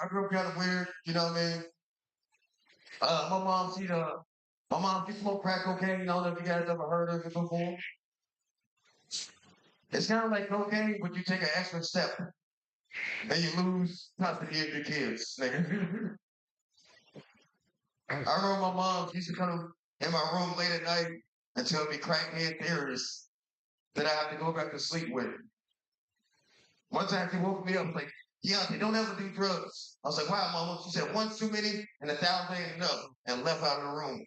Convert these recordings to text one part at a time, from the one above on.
I grew up kind of weird, you know what I mean? My mom, she smoked crack cocaine. I don't know if you guys ever heard of it before. It's kind of like cocaine, but you take an extra step and you lose custody of your kids. Nigga. I remember my mom used to come in my room late at night and tell me crackhead theories that I have to go back to sleep with. One time she woke me up like, yeah, they don't ever do drugs. I was like, wow, mama. She said, one's too many and 1,000 ain't enough, and left out of the room.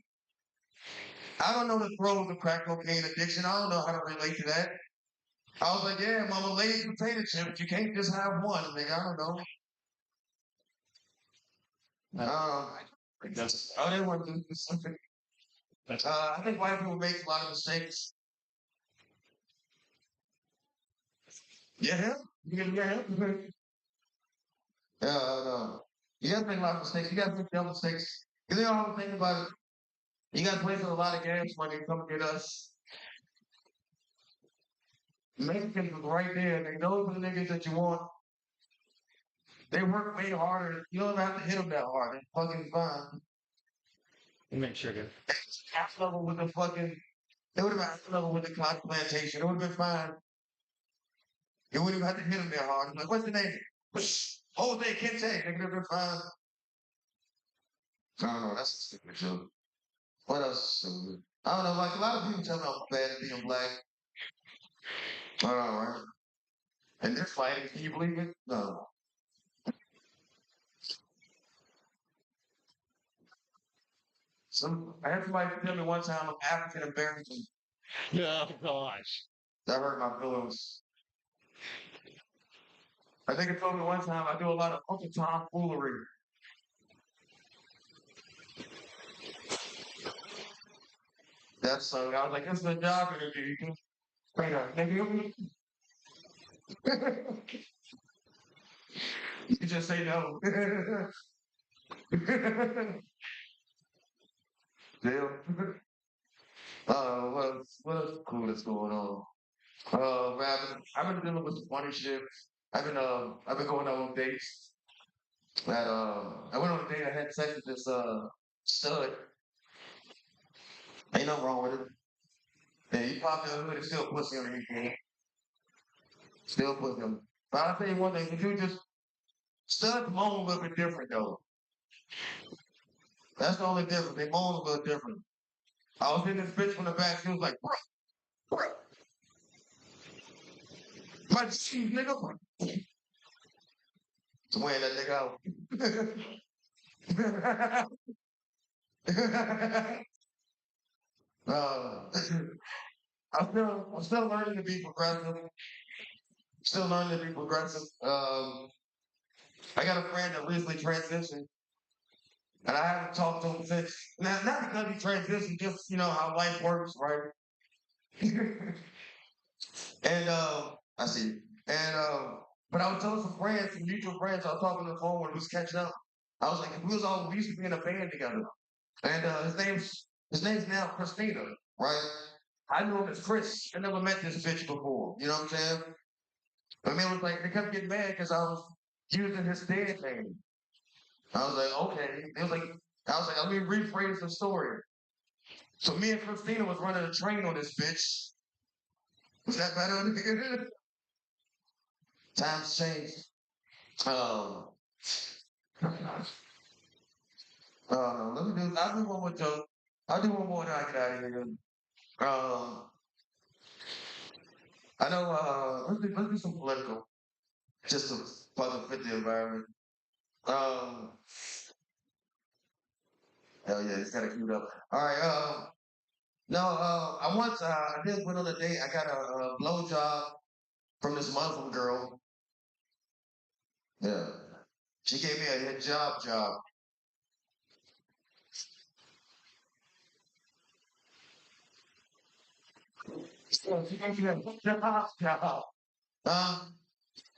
I don't know the throes of crack cocaine addiction. I don't know how to relate to that. I was like, yeah, mama, Lay's potato chips. You can't just have one, nigga. I don't know. I didn't want to do something. I think white people make a lot of mistakes. Yeah, yeah. No. You gotta make a lot of mistakes. You gotta make dumb mistakes. Because they all think about it. You gotta play for a lot of gas money to come get us. Mexicans was right there. They know the niggas that you want. They work way harder. You don't have to hit them that hard. It's fucking fine. You make sure to. Half level with the fucking. It would have been half level with the cotton plantation. It would have been fine. You wouldn't even have to hit them that hard. Like, what's the name? Jose Kente. They could have been fine. I don't know. That's a stupid joke. What else? I don't know. Like a lot of people tell me I'm bad at being black. I don't know, right? And they're fighting. Can you believe it? No. I had somebody tell me one time I'm African American. Oh gosh. That hurt my feelings. I think it told me one time I do a lot of Uncle Tom foolery. That's so. I was like, this is a job interview. You can wait a nigga. You just say no. Deal. What's cool that's going on? Man, I've been dealing with some funny shit. I've been going on dates. I went on a date. I had sex with this stud. Ain't nothing wrong with it. Yeah, you pop in the hood, it's still pussy on the weekend. Still pussy on. But I'll tell you one thing, if you just studs moan a little bit different though. That's the only difference. They moan a little different. I was in this bitch from the back, she was like, bro, my cheese, nigga. So wearing that nigga out. uh, I'm still learning to be progressive. Still learning to be progressive. I got a friend that recently transitioned, and I haven't talked to him since. Now, not because he transitioned, just how life works, right? And I see. And but I was telling some friends, some mutual friends, I was talking on the phone when we was catching up. I was like, we used to be in a band together. And his name's now Christina, right? I knew him as Chris. I never met this bitch before. You know what I'm saying? I mean, it was like they kept getting mad because I was using his dead name. I was like, okay. I was like, let me rephrase the story. So me and Christina was running a train on this bitch. Was that better? Times change. Um, I'll do one more joke. I'll do one more and I get out of here. Um, I know, let's do some political, just to fucking fit the environment. Um, hell yeah, it's got to queued up. All right, no, I did went on a date. I got a blow job from this Muslim girl. Yeah. She gave me a hijab job. So she gave me a hijab job. Um,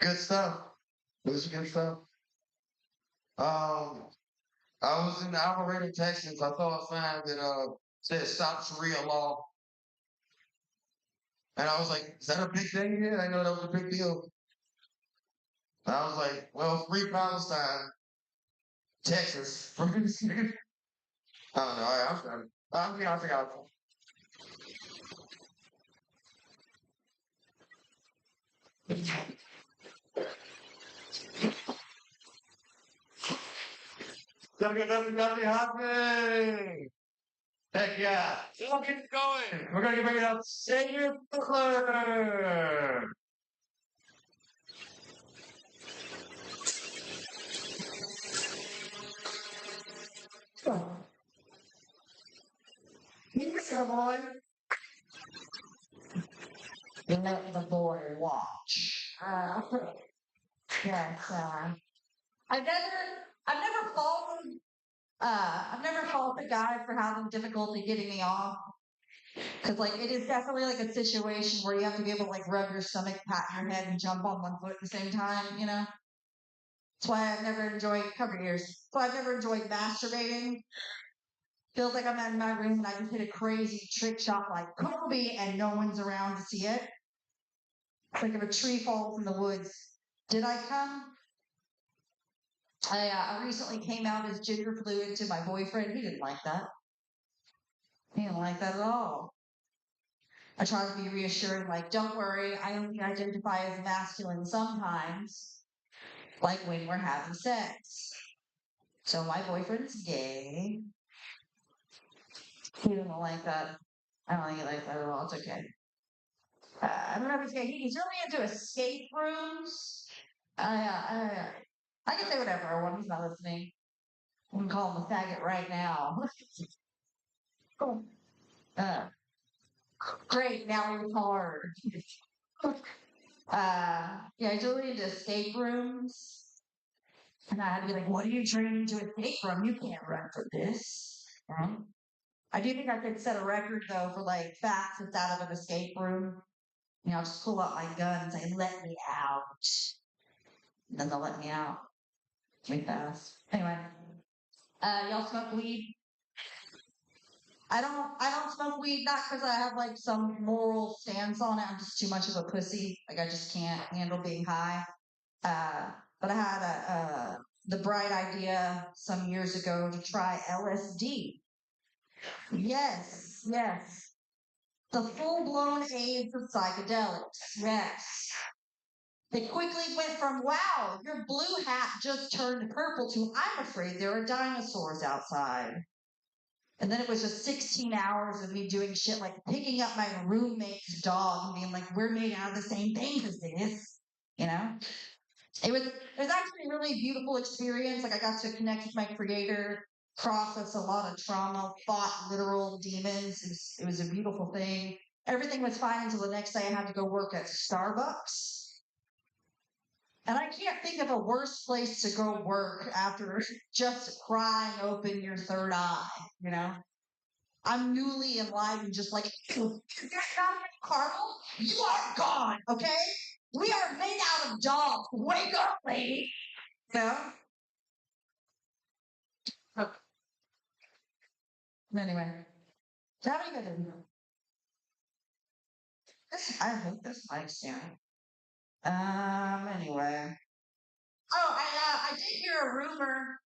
Good stuff. It was good stuff. Um, I was in Alvarado, Texas. I saw a sign that said "Stop Sharia law," and I was like, "Is that a big thing here?" I know that was a big deal. And I was like, "Well, free Palestine." Texas. I don't know. I'm done. I forgot. Nothing happening. Heck yeah. We'll get going. We're going to bring it up. Senior Butler. Come on. Let the boy watch. Yes. I've never faulted guys for having difficulty getting me off. Because, like, it is definitely like a situation where you have to be able to, like, rub your stomach, pat your head, and jump on one foot at the same time, you know? That's why I've never enjoyed, cover your ears. That's why I've never enjoyed masturbating. Feels like I'm in my room and I just hit a crazy trick shot like Kobe and no one's around to see it. It's like if a tree falls in the woods. Did I come? I recently came out as gender fluid to my boyfriend. He didn't like that. He didn't like that at all. I try to be reassuring, like, don't worry, I only identify as masculine sometimes, like when we're having sex. So my boyfriend's gay. He didn't like that. I don't think he likes that at all. It's okay. I don't know if he's gay. He's really into escape rooms. I can say whatever I want. He's not listening. I'm gonna call him a faggot right now. Cool. Great. Now we're hard. Yeah, he's really into escape rooms. And I had to be like, what are you training to escape from? You can't run for this. Right? I do think I could set a record, though, for like fastest out of an escape room. You know, I'll just pull out my gun and say, let me out. And then they'll let me out. Really fast. Anyway, y'all smoke weed? I don't smoke weed, not because I have like some moral stance on it. I'm just too much of a pussy. Like I just can't handle being high. But I had the bright idea some years ago to try LSD. Yes, yes. The full-blown age of psychedelics. Yes. It quickly went from, wow, your blue hat just turned purple to, I'm afraid there are dinosaurs outside. And then it was just 16 hours of me doing shit like picking up my roommate's dog and being like, we're made out of the same thing as this, you know? It was actually a really beautiful experience. Like I got to connect with my creator, process a lot of trauma, fought literal demons. It was a beautiful thing. Everything was fine until the next day I had to go work at Starbucks. And I can't think of a worse place to go work after just prying open your third eye, you know? I'm newly enlightened, just like, you got caramel? You are gone, okay? We are made out of dogs. Wake up, lady. You know? Oh, anyway, how do you guys do? I hate this mic stand. Anyway. Oh, I did hear a rumor.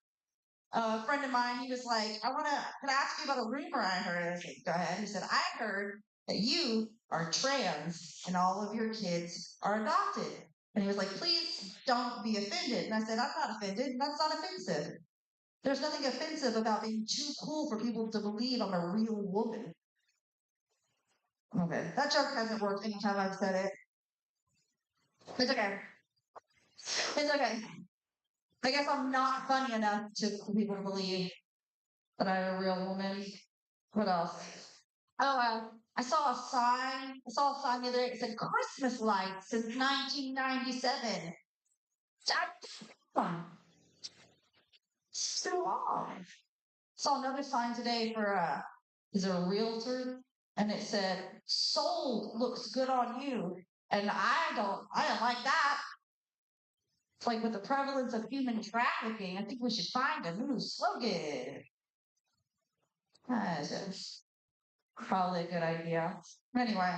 A friend of mine, he was like, can I ask you about a rumor I heard? I said, go ahead. He said, I heard that you are trans and all of your kids are adopted. And he was like, please don't be offended. And I said, I'm not offended. That's not offensive. There's nothing offensive about being too cool for people to believe I'm a real woman. Okay. That joke hasn't worked anytime I've said it. It's okay. It's okay. I guess I'm not funny enough for people to believe that I'm a real woman. What else? Oh, I saw a sign. I saw a sign the other day. It said Christmas lights since 1997. That's so long. Saw another sign today for is it a realtor? And it said, sold looks good on you. And I don't like that. It's like with the prevalence of human trafficking, I think we should find a new slogan. That's probably a good idea. Anyway,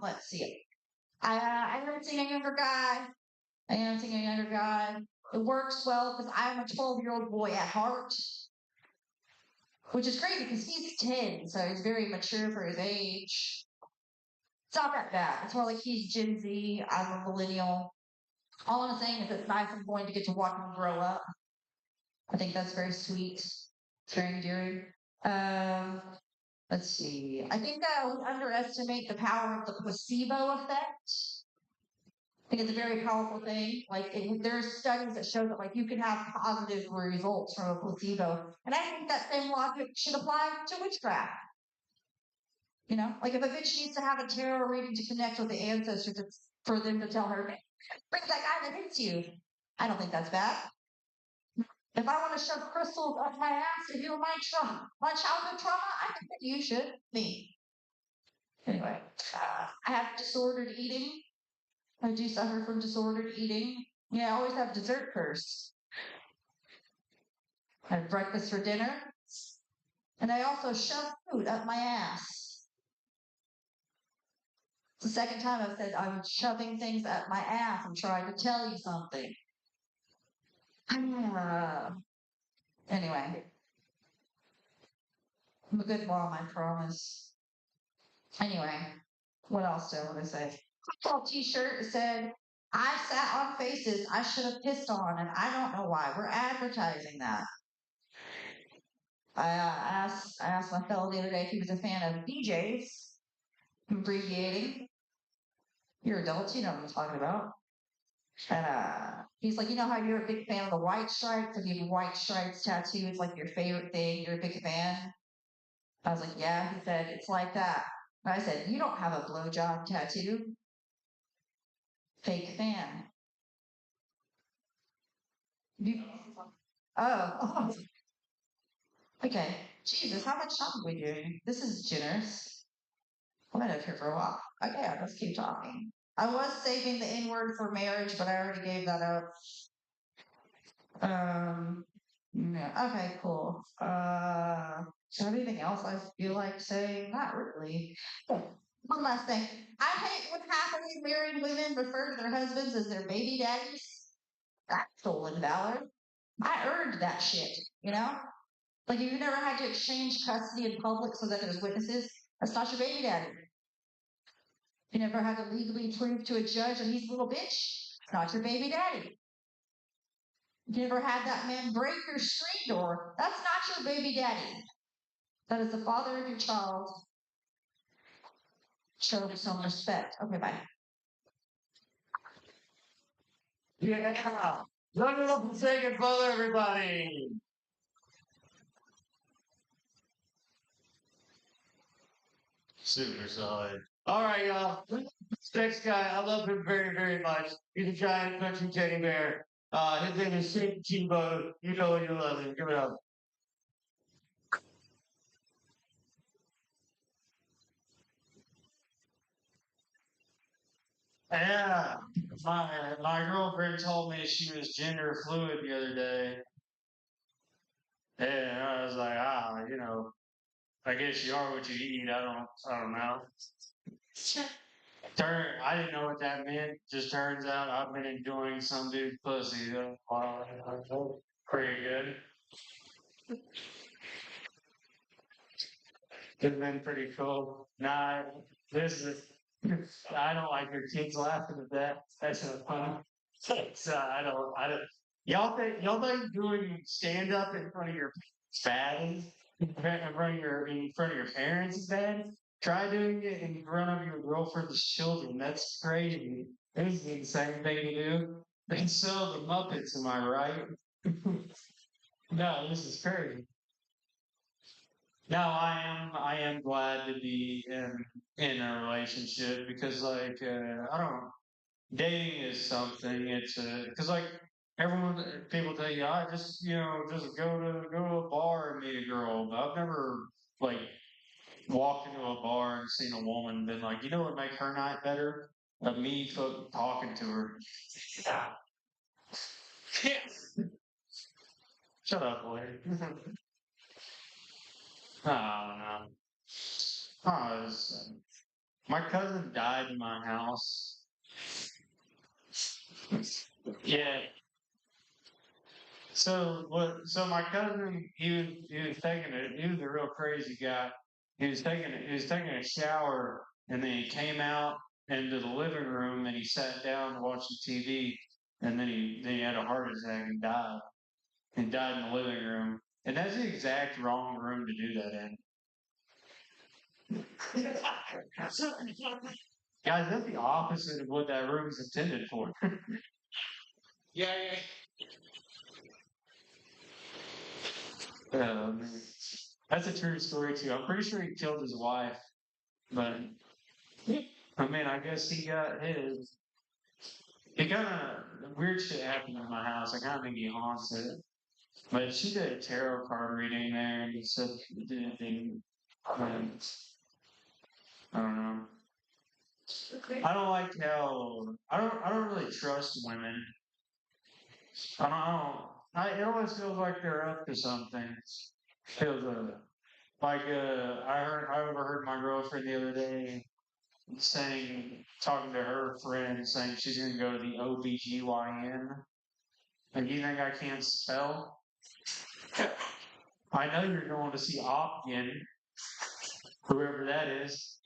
let's see. I am seeing a younger guy. It works well because I'm a 12-year-old boy at heart, which is great because he's 10, so he's very mature for his age. It's not that bad. It's more like he's Gen Z, I'm a millennial. All I'm saying is it's nice I'm going to get to watch him grow up. I think that's very sweet. It's very endearing. Um, let's see. I think we underestimate the power of the placebo effect. I think it's a very powerful thing. Like there's studies that show that like you can have positive results from a placebo, and I think that same logic should apply to witchcraft. You know, like if a bitch needs to have a tarot reading to connect with the ancestors, it's for them to tell her, bring that guy that hits you. I don't think that's bad. If I want to shove crystals up my ass to heal my childhood trauma, I think that you should. Me. Anyway, I have disordered eating. I do suffer from disordered eating. Yeah, I always have dessert first. I have breakfast for dinner. And I also shove food up my ass. It's the second time I've said I'm shoving things up my ass. I'm trying to tell you something. Anyway, I'm a good mom, I promise. Anyway, what else do I want to say? A t-shirt said, I sat on faces I should have pissed on, and I don't know why. We're advertising that. I asked my fellow the other day if he was a fan of BJ's. I'm abbreviating. You're adults, you know what I'm talking about. And he's like, you know how you're a big fan of the white stripes? If you have a white stripes tattoo, it's like your favorite thing. You're a big fan. I was like, yeah. He said, it's like that. And I said, you don't have a blowjob tattoo. Fake fan. You, oh. Okay. Jesus, how much time are we doing? This is generous. I've been up here for a while. Okay, I'll just keep talking. I was saving the N word for marriage, but I already gave that up. No. Okay, cool. Do I have anything else I feel like saying? Not really. Oh, one last thing. I hate when happily married women refer to their husbands as their baby daddies. That's stolen valor. I earned that shit, you know? Like, if you never had to exchange custody in public so that there's witnesses, that's not your baby daddy. You never had to legally prove to a judge that he's a little bitch, it's not your baby daddy. You never had that man break your screen door, that's not your baby daddy. That is the father of your child. Show him some respect. Okay, bye. Yeah. Look it up and say good brother, everybody. Super solid. All right, y'all. This next guy, I love him very, very much. He's a giant country teddy bear. His name is Saint Chibo. You know you love him. Give it up. Yeah. My girlfriend told me she was gender fluid the other day. And I was like, I guess you are what you eat. I don't know. I didn't know what that meant. Just turns out I've been enjoying some dude's pussy. Pretty good. It's been pretty cool. Nah, this is. I don't like your kids laughing at that. That's no fun. So I don't. Y'all think doing stand up in front of your bad? In front of your parents is bad? Try doing it in front of your girlfriend's children. That's crazy. This is the insane thing to do. They sell the Muppets, am I right? No, this is crazy. No, I am glad to be in a relationship because like I don't dating is something. It's because like people tell you, I just just go to a bar and meet a girl. But I've never like walked into a bar and seen a woman and been like, what would make her night better? Me talking to her. Yeah. Shut up, boy. I don't know. My cousin died in my house. Yeah, So what? So my cousin, he was taking it. He was a real crazy guy. He was taking a shower, and then he came out into the living room, and he sat down watching TV, and then he had a heart attack and died. And died in the living room, and that's the exact wrong room to do that in. Guys, that's the opposite of what that room is intended for. Yeah, yeah. That's a true story too. I'm pretty sure he killed his wife, but I mean, I guess he got his. It kind of weird shit happened in my house. I kind of think he haunts it. But she did a tarot card reading there, and he said it didn't. Um, I don't know. I don't like how I don't really trust women. It always feels like they're up to something. Feels I overheard my girlfriend the other day saying, talking to her friend, saying she's gonna go to the OBGYN. Like, you think I can't spell? I know you're going to see Opkin, whoever that is.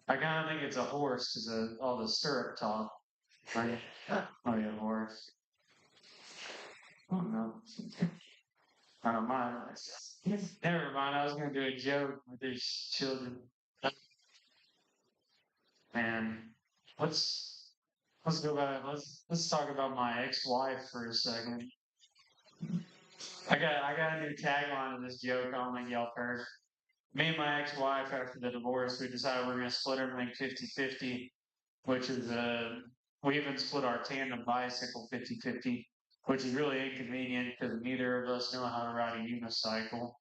I kind of think it's a horse because of all the syrup talk. Right? Oh, yeah, horse. Oh, no. I don't mind. Never mind. I was going to do a joke with these children. And let's go back. Let's talk about my ex-wife for a second. I got a new tagline to this joke. I'll make y'all first. Me and my ex-wife, after the divorce, we decided we're going to split everything 50-50, which is we even split our tandem bicycle 50-50, which is really inconvenient because neither of us know how to ride a unicycle.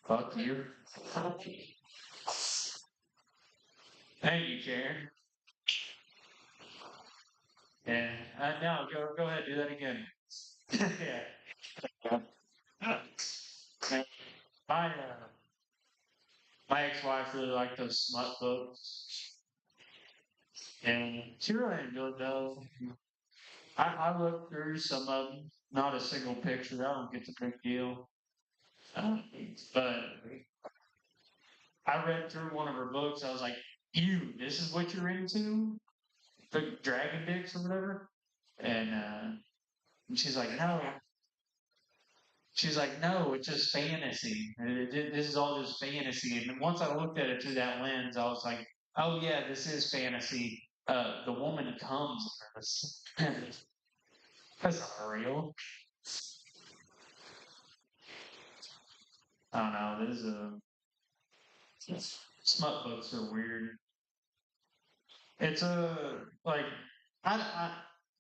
Fuck you. Thank you, Karen. Yeah. No, go ahead, do that again. Yeah. My my ex-wife really liked those smut books, and she really enjoyed those. I looked through some of them, not a single picture. I don't get the big deal. Uh, but I read through one of her books. I was like, "You, this is what you're into? The dragon dicks or whatever?" And she's like, "No." She's like, "No, it's just fantasy. This is all just fantasy." And then once I looked at it through that lens, I was like, "Oh yeah, this is fantasy. The woman comes in this. That's not real." I don't know. This is smut books are weird. It's a like I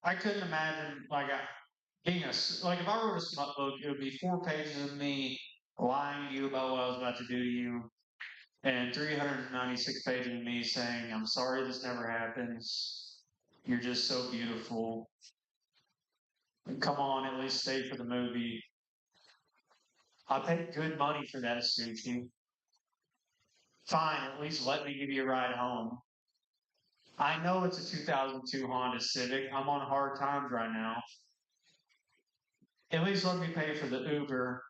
I couldn't imagine being like if I wrote a smut book, it would be 4 pages of me lying to you about what I was about to do to you, and 396 pages of me saying, "I'm sorry this never happens. You're just so beautiful. Come on, at least stay for the movie. I paid good money for that sushi. Fine, at least let me give you a ride home. I know it's a 2002 Honda Civic. I'm on hard times right now. At least let me pay for the Uber.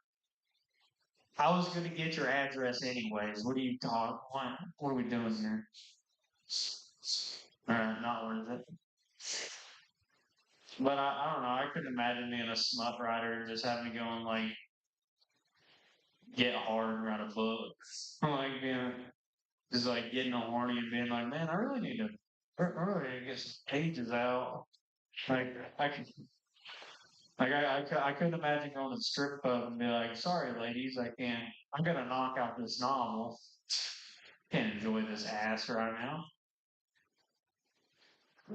I was going to get your address anyways. What are you talking? What are we doing here? All right, not worth it. But I don't know. I couldn't imagine being a smut writer and just having to go and get hard and write a book. Like being just getting horny and being like, man, I really need to get some pages out. Like I could, I couldn't imagine going to the strip club and be like, sorry, ladies, I can't. I'm gonna knock out this novel. Can't enjoy this ass right now.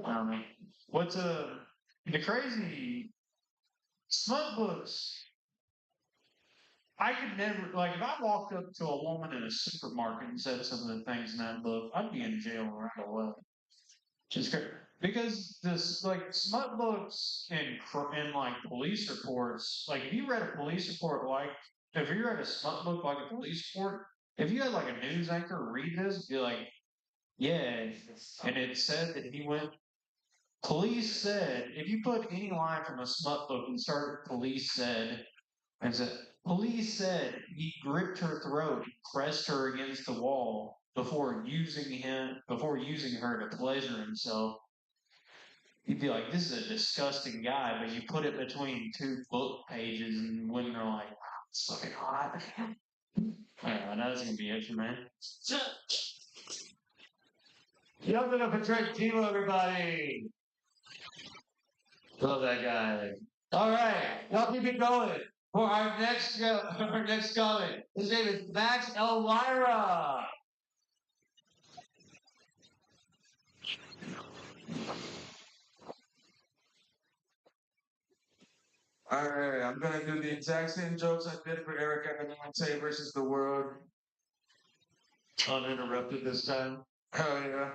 Um, what's the crazy smut books? I could never if I walked up to a woman in a supermarket and said some of the things in that book, I'd be in jail right away. Just because this smut books and police reports, if you read a police report if you read a smut book like a police report, if you had a news anchor read this, be like, yeah, and it said that he went Police said, if you put any line from a smut book and start with police said, and said, police said he gripped her throat, pressed her against the wall before using her to pleasure himself. You'd be like, this is a disgusting guy, but you put it between two book pages, and women are like, wow, it's fucking hot. Alright, that's gonna be it for me. Young enough to drink Timo, everybody. Love that guy. All right, y'all keep it going for our next comment. His name is Max Elvira. Alright, I'm gonna do the exact same jokes I did for Eric Evanante versus the world. Uninterrupted this time. Hell yeah.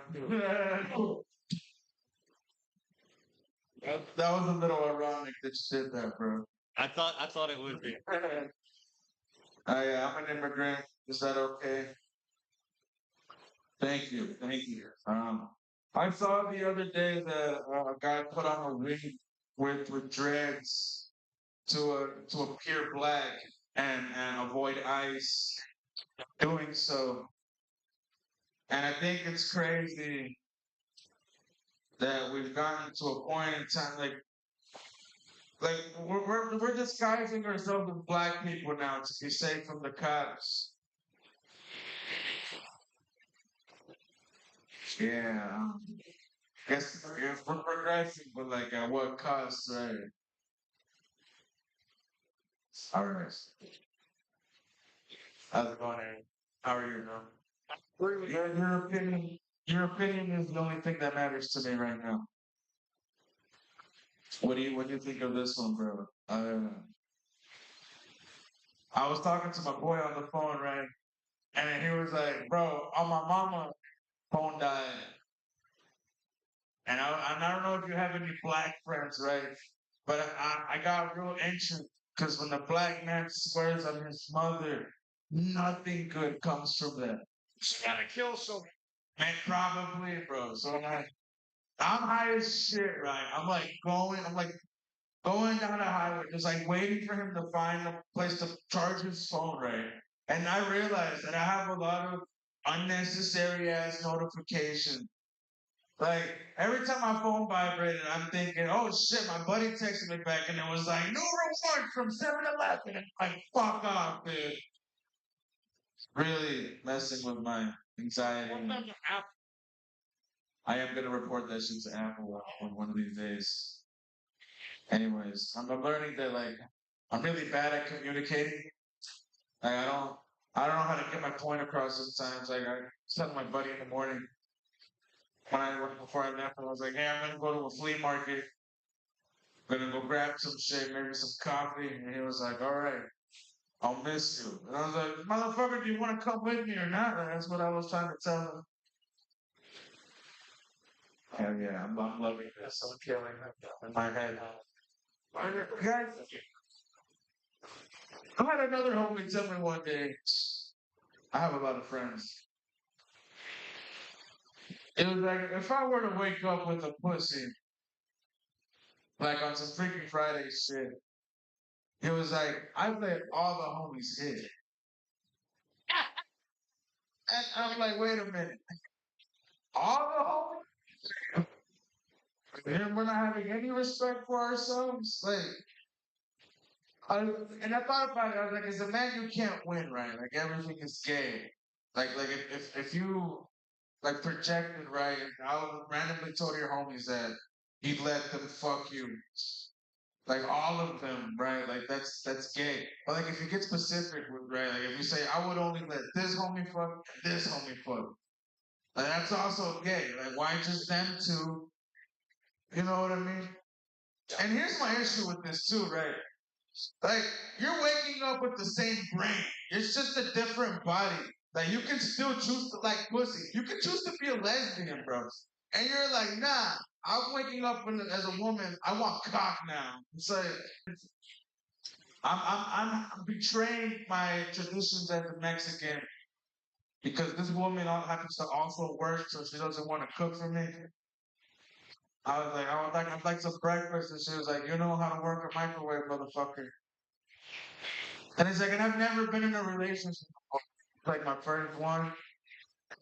That was a little ironic that you did that, bro. I thought it would be. I'm an immigrant. Is that okay? Thank you. Thank you. I saw the other day that a guy put on a wig with dreads to appear black and avoid ICE doing so. And I think it's crazy that we've gotten to a point in time like we're disguising ourselves as black people now to be safe from the cops. Yeah. Guess we're progressing, but like at what cost, right? All right. How's it going, Aaron? How are you, bro? Your opinion is the only thing that matters to me right now. What do you think of this one, bro? I was talking to my boy on the phone, right? And he was like, bro, on my mama, phone died. And I don't know if you have any black friends, right? But I got real anxious because when the black man swears on his mother, nothing good comes from that. She gotta kill someone. Man, probably, bro. So I'm high as shit, right? I'm like going down the highway, just like waiting for him to find a place to charge his phone, right? And I realized that I have a lot of unnecessary ass notifications. Like every time my phone vibrated, I'm thinking, "Oh shit!" My buddy texted me back, and it was like, "New reward from 7-Eleven." And I'm like, "Fuck off, dude!" Really messing with my anxiety. I am gonna report that shit to Apple one of these days. Anyways, I'm learning that like I'm really bad at communicating. Like I don't know how to get my point across sometimes. Like I was telling my buddy in the morning before I left, I was like, "Hey, I'm gonna go to a flea market. I'm gonna go grab some shit, maybe some coffee." And he was like, "All right, I'll miss you." And I was like, "Motherfucker, do you want to come with me or not?" And that's what I was trying to tell him. Hell yeah, I'm loving this. I'm killing it in my head. Guys, I had another homie tell me one day. I have a lot of friends. It was like if I were to wake up with a pussy, like on some Freaky Friday shit, it was like I let all the homies hit. And I'm like, wait a minute, all the homies? And we're not having any respect for ourselves? And I thought about it, I was like, as a man, you can't win, right? Like everything is gay. Like if you like projected, right, and I randomly told your homies that he'd let them fuck you. Like all of them, right? Like that's gay. But like if you get specific with right, like if you say I would only let this homie fuck and this homie fuck, like that's also gay. Like why just them two? You know what I mean? And here's my issue with this too, right? Like you're waking up with the same brain. It's just a different body. Like you can still choose to like pussy. You can choose to be a lesbian, bro. And you're like, nah. I'm waking up as a woman. I want cock now. It's like I'm betraying my traditions as a Mexican because this woman happens to also work, so she doesn't want to cook for me. I was like, I'd like some breakfast, and she was like, you know how to work a microwave, motherfucker. And it's like, and I've never been in a relationship before. Like my first one.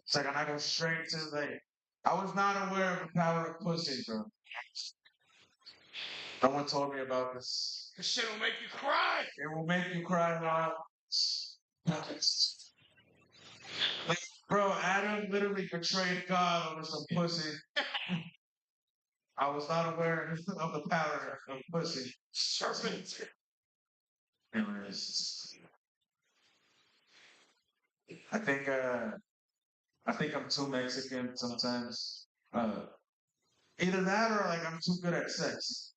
It's like, and I go straight to like, I was not aware of the power of pussy, bro. No one told me about this. This shit will make you cry. It will make you cry, Rob. Bro, Adam literally betrayed God over some pussy. I was not aware of the power of pussy. Serpent. Anyways, I think I'm too Mexican sometimes. Either that or like I'm too good at sex.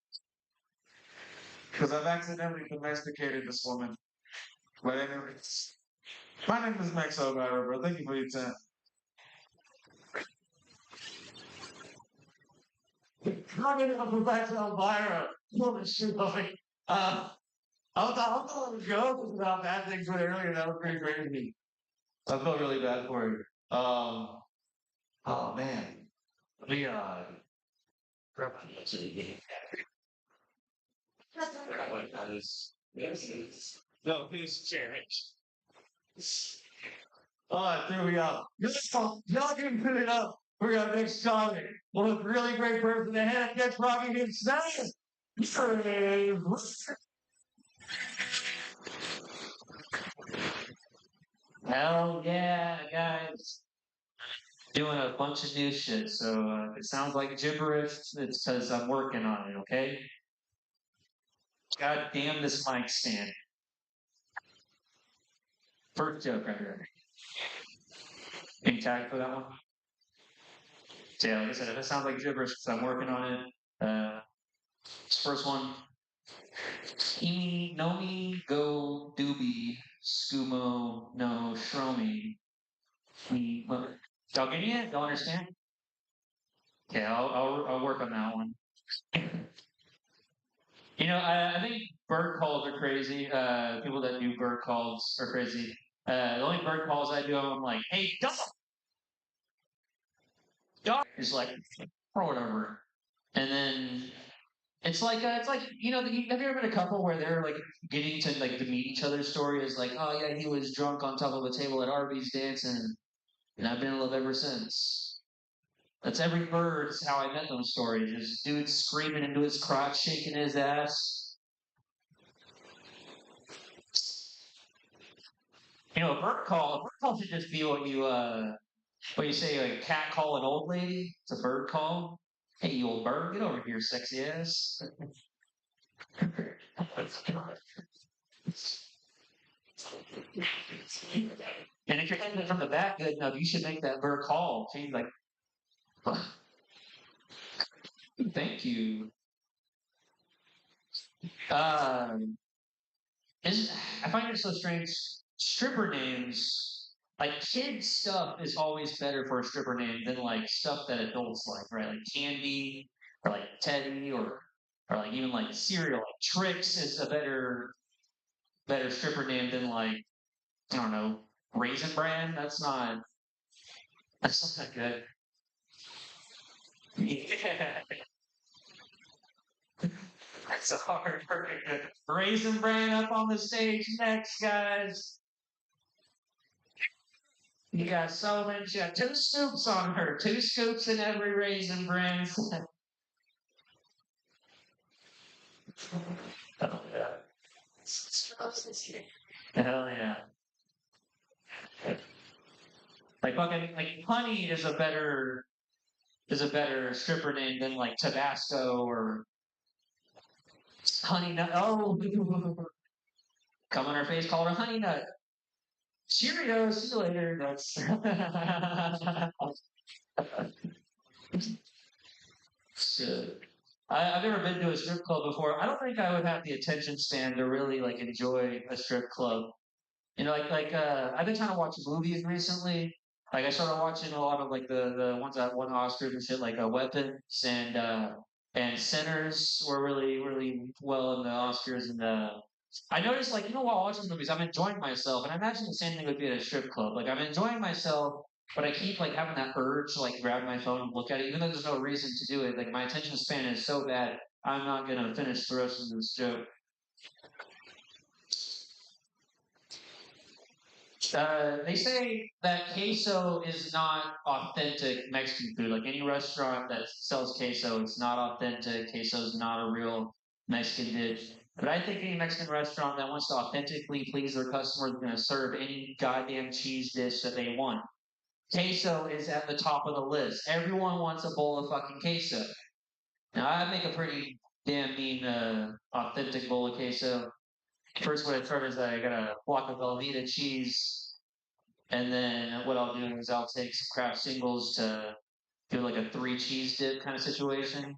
Because I've accidentally domesticated this woman. But anyways, my name is Max Elvira, bro. Thank you for your time. I'm gonna go back to Elvira. Holy shit, like, I'll let it go about bad things with earlier. That was pretty crazy. I felt really bad for you. Oh man. Let me grab my no, he's cherish. Alright, there we go. Y'all can put it up. We got next comic. Well, a really great person ahead of next Rocky hits nine. Hell yeah, guys. Doing a bunch of new shit. So if it sounds like gibberish, it's because I'm working on it, okay? God damn this mic stand. First joke right here. Any tag for that one? So yeah, like I said, if it sounds like gibberish, because I'm working on it. This first one. Imi no mi go doobie skumo no shromi. Y'all getting it? Y'all understand? Okay, I'll work on that one. You know, I think bird calls are crazy. People that do bird calls are crazy. The only bird calls I do, I'm like, hey, dog! Dog! It's like, or whatever. And then it's like you know, have you ever been a couple where they're like getting to like to meet each other's story is like, oh yeah, he was drunk on top of a table at Arby's dancing, and I've been in love ever since. That's every bird's how I met those stories. Just dude screaming into his crotch, shaking his ass. You know, a bird call should just be what you say, like cat call an old lady. It's a bird call. Hey, you old bird, get over here, sexy ass. And if you're hitting it from the back good enough, you should make that bird call. She's like, thank you. Um, I find it so strange. Stripper names, like kid stuff, is always better for a stripper name than like stuff that adults like, right? Like Candy or like Teddy or like even like cereal. Like Trix is a better stripper name than like I don't know Raisin Bran. That's not good. Yeah, that's a hard word. Raisin Bran up on the stage next, guys. You got so many. She got 2 scoops on her. 2 scoops in every Raisin Bran. Oh yeah. Hell yeah. Like fucking like honey is a better stripper name than like Tabasco or honey nut. Oh, come on her face, call her honey nut. Cheerios, see you later. That's shit. I've never been to a strip club before. I don't think I would have the attention span to really like enjoy a strip club. You know, I've been trying to watch movies recently. Like I started watching a lot of like the ones that won Oscars and shit, like Weapons and Sinners were really well in the Oscars. And I noticed like you know while watching movies, I'm enjoying myself, and I imagine the same thing would be at a strip club. Like I'm enjoying myself, but I keep like having that urge to like grab my phone and look at it, even though there's no reason to do it. Like my attention span is so bad, I'm not gonna finish the rest of this joke. They say that queso is not authentic Mexican food. Like any restaurant that sells queso, it's not authentic. Queso is not a real Mexican dish. But I think any Mexican restaurant that wants to authentically please their customers is going to serve any goddamn cheese dish that they want. Queso is at the top of the list. Everyone wants a bowl of fucking queso. Now, I make a pretty damn mean, authentic bowl of queso. First, what I start is I got a block of Velveeta cheese, and then what I'll do is I'll take some Kraft singles to do like a 3 cheese dip kind of situation.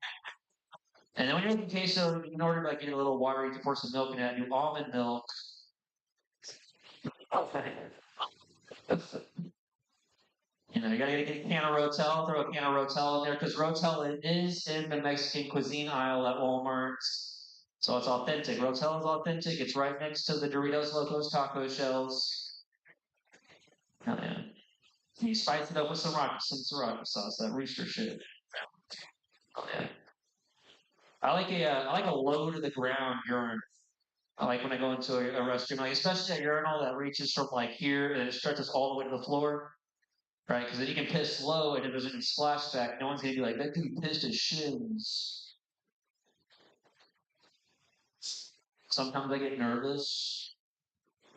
And then when you're making queso, in order to like get a little watery, you can pour some milk in it. Do almond milk. You know, you gotta get a can of Rotel, throw a can of Rotel in there, because Rotel is in the Mexican cuisine aisle at Walmart. So it's authentic. Rotel is authentic. It's right next to the Doritos Locos taco shells. Hell yeah. You spice it up with some sriracha sauce, that rooster shit. Oh yeah. I like a low to the ground urine. I like when I go into a restroom, like especially a urinal that reaches from like here and it stretches all the way to the floor, right? Because then you can piss low and if there's any splashback, no one's gonna be like, that dude pissed his shins. Sometimes I get nervous.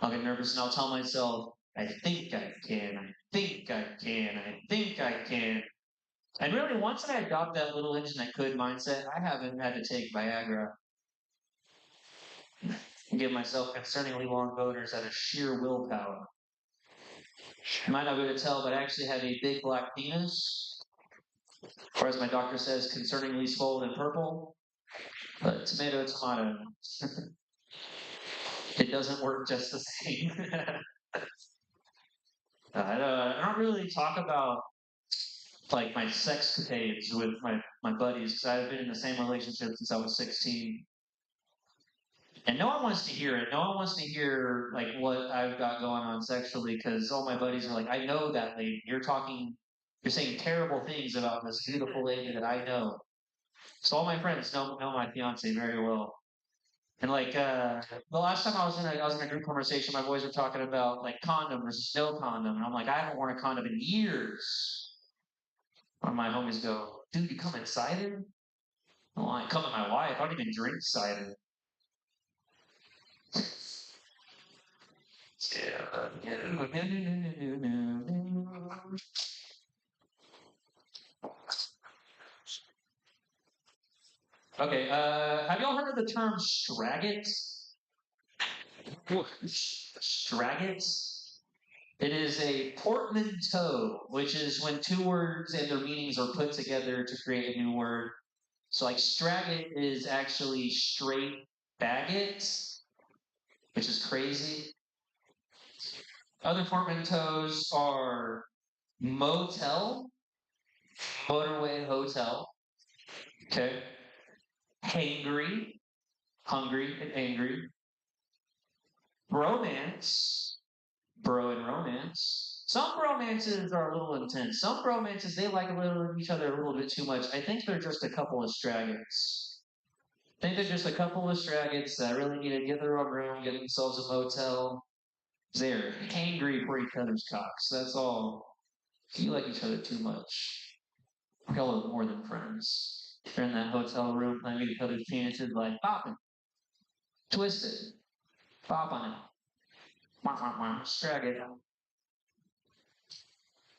I'll get nervous and I'll tell myself, I think I can, I think I can, I think I can. And really, once I adopt that little engine that could mindset, I haven't had to take Viagra and give myself concerningly long boners out of sheer willpower. You might not be able to tell, but I actually have a big black penis, or as my doctor says, concerningly swollen and purple. But tomato, tomato. It doesn't work just the same. I don't really talk about like my sexcapades with my buddies because I've been in the same relationship since I was 16. And no one wants to hear it. No one wants to hear like what I've got going on sexually because all my buddies are like, I know that lady. You're saying terrible things about this beautiful lady that I know. So all my friends know my fiance very well. And like the last time I was in a group conversation, my boys were talking about like condom versus no condom, and I'm like, I haven't worn a condom in years. One of my homies go, dude, you come in cider? I'm like, come with my wife. I don't even drink cider. Okay, have y'all heard of the term straggit? Straggit? It is a portmanteau, which is when 2 words and their meanings are put together to create a new word. So like straggit is actually straight baggett, which is crazy. Other portmanteaus are motel, motorway hotel. Okay. Hangry, hungry and angry. Bromance, bro and romance. Some romances are a little intense. Some romances, they like each other a little bit too much. I think they're just a couple of straggarts. I think they're just a couple of straggarts that really need to get their own room, get themselves a motel. They're hangry for each other's cocks. That's all. If you like each other too much, y'all are more than friends. They're in that hotel room playing with each other's penises, like popping, twisted, pop on it. Strag it.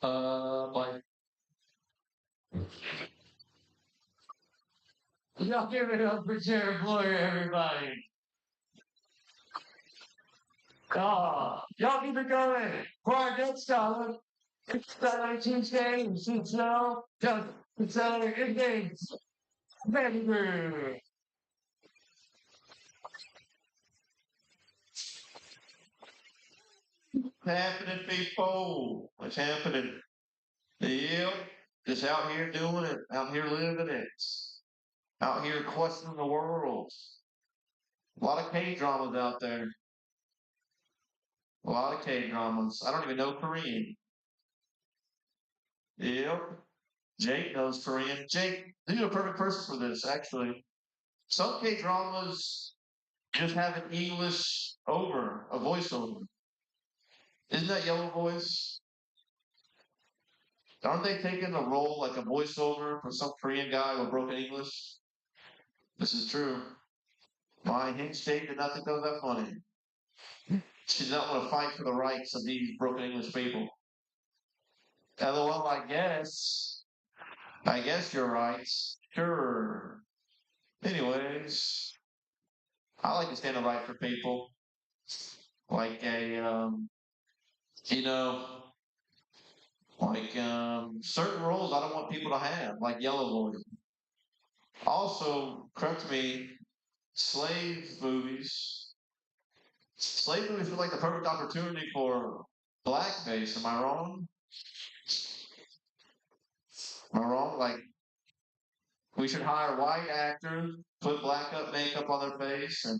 But y'all give it up for Jared Floyer, everybody. Oh, y'all keep it going. For our next topic, it's Saturday, Tuesday, and Snow, just Saturday, it games. Vancouver. What's happening, people? What's happening? Yep. Just out here doing it. Out here living it. Out here questioning the world. A lot of K-dramas out there. A lot of K-dramas. I don't even know Korean. Yep. Jake knows Korean. Jake, you're a perfect person for this, actually. Some K dramas just have an English over, a voiceover. Isn't that Yellow Voice? Aren't they taking a role like a voiceover for some Korean guy with broken English? This is true. My hinge state did not think that was that funny. She did not want to fight for the rights of these broken English people. LOL, I guess. I guess you're right. Sure. Anyways, I like to stand up right for people. Like you know, certain roles I don't want people to have, like Yellow Voice. Also, correct me, slave movies. Slave movies were like the perfect opportunity for blackface. Am I wrong? Am I wrong? Like, we should hire white actors, put black up makeup on their face, and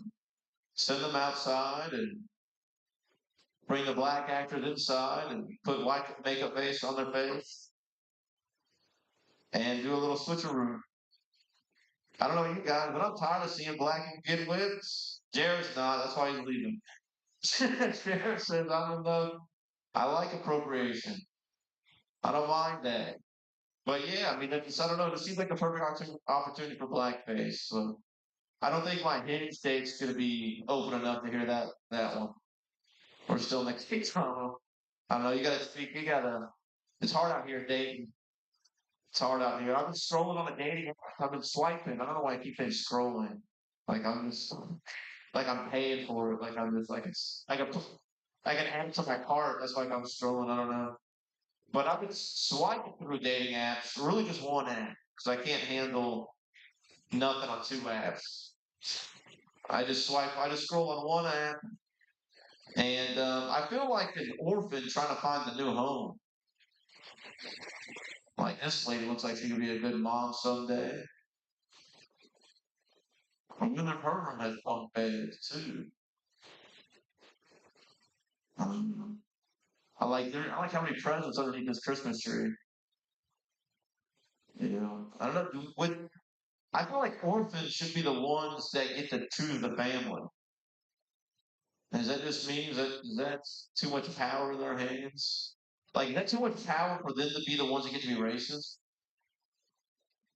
send them outside and bring the black actors inside and put white makeup face on their face and do a little switcheroo. I don't know you guys, but I'm tired of seeing black people get whipped. Jared's not. That's why he's leaving. Jared says, I don't know. I like appropriation. I don't mind that. But yeah, I mean, I don't know. It seems like a perfect opportunity for blackface. So I don't think my hitting state's going to be open enough to hear that one. We're still next week, drama. I don't know. You got to speak. You got to. It's hard out here dating. It's hard out here. I've been scrolling on the dating app. I've been swiping. I don't know why I keep saying scrolling. Like I'm just like I'm paying for it. Like I'm just like it's like I can add to my cart. That's like I'm strolling. I don't know. But I've been swiping through dating apps. Really, just one app because I can't handle nothing on two apps. I just swipe. I just scroll on one app, and I feel like an orphan trying to find a new home. Like this lady looks like she could be a good mom someday. Even her room has bunk beds too. I like how many presents underneath this Christmas tree. I don't know. I feel like orphans should be the ones that get to choose the family. Does that just mean that's too much power in their hands? Like, is that too much power for them to be the ones that get to be racist?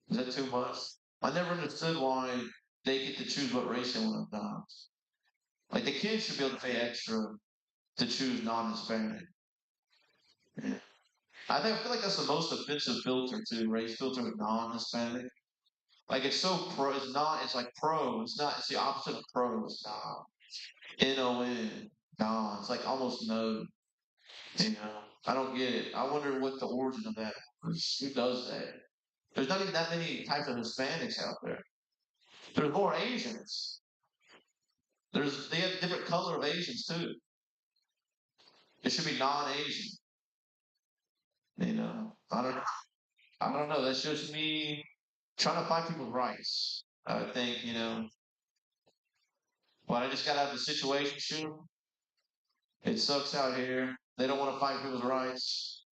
Is that too much? I never understood why they get to choose what race they want to adopt. Like, the kids should be able to pay extra to choose non-Hispanic. Yeah. I feel like that's the most offensive filter too, race filter with non-Hispanic. Like it's so pro, it's not. It's like pro. It's not. It's the opposite of pro. It's not. NON. No, it's like almost no. You know, I don't get it. I wonder what the origin of that is. Who does that? There's not even that many types of Hispanics out there. There's more Asians. They have different color of Asians too. It should be non-Asian. I don't know. That's just me trying to fight people's rights. I think but I just got out of the situation. It sucks out here. They don't want to fight people's rights.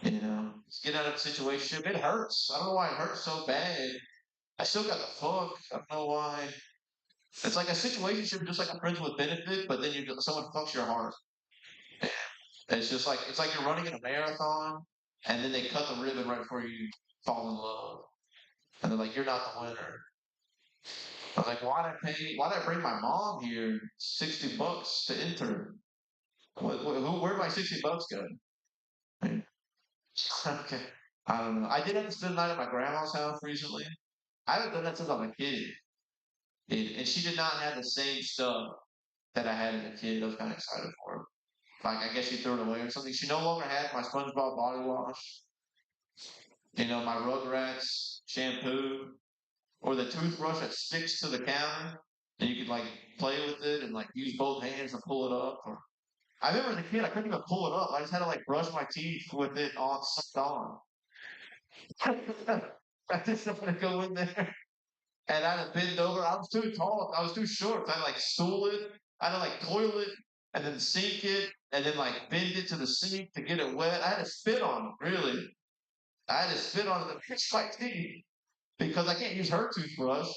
Just get out of the situation. It hurts. I don't know why it hurts so bad. I still got the fuck. I don't know why. It's like a situation just like a friends with benefit, but then someone fucks your heart. It's just like it's like you're running in a marathon, and then they cut the ribbon right before you fall in love, and they're like, "You're not the winner." I was like, Why did I bring my mom here? $60 to enter. Where'd my $60 go? Okay. I don't know. I did have to spend the night at my grandma's house recently. I haven't done that since I was a kid. And she did not have the same stuff that I had as a kid. I was kind of excited for her. Like, I guess she threw it away or something. She no longer had my SpongeBob body wash, my Rugrats shampoo, or the toothbrush that sticks to the counter. And you could, like, play with it and, like, use both hands to pull it up. I remember as a kid, I couldn't even pull it up. I just had to, like, brush my teeth with it on, sucked on. I just want to go in there. And I had to bend over. I was too tall. I was too short. So I had to like stool it. I had to like toil it and then sink it and then like bend it to the sink to get it wet. I had to spit on it, really. I had to spit on it to fix my teeth because I can't use her toothbrush.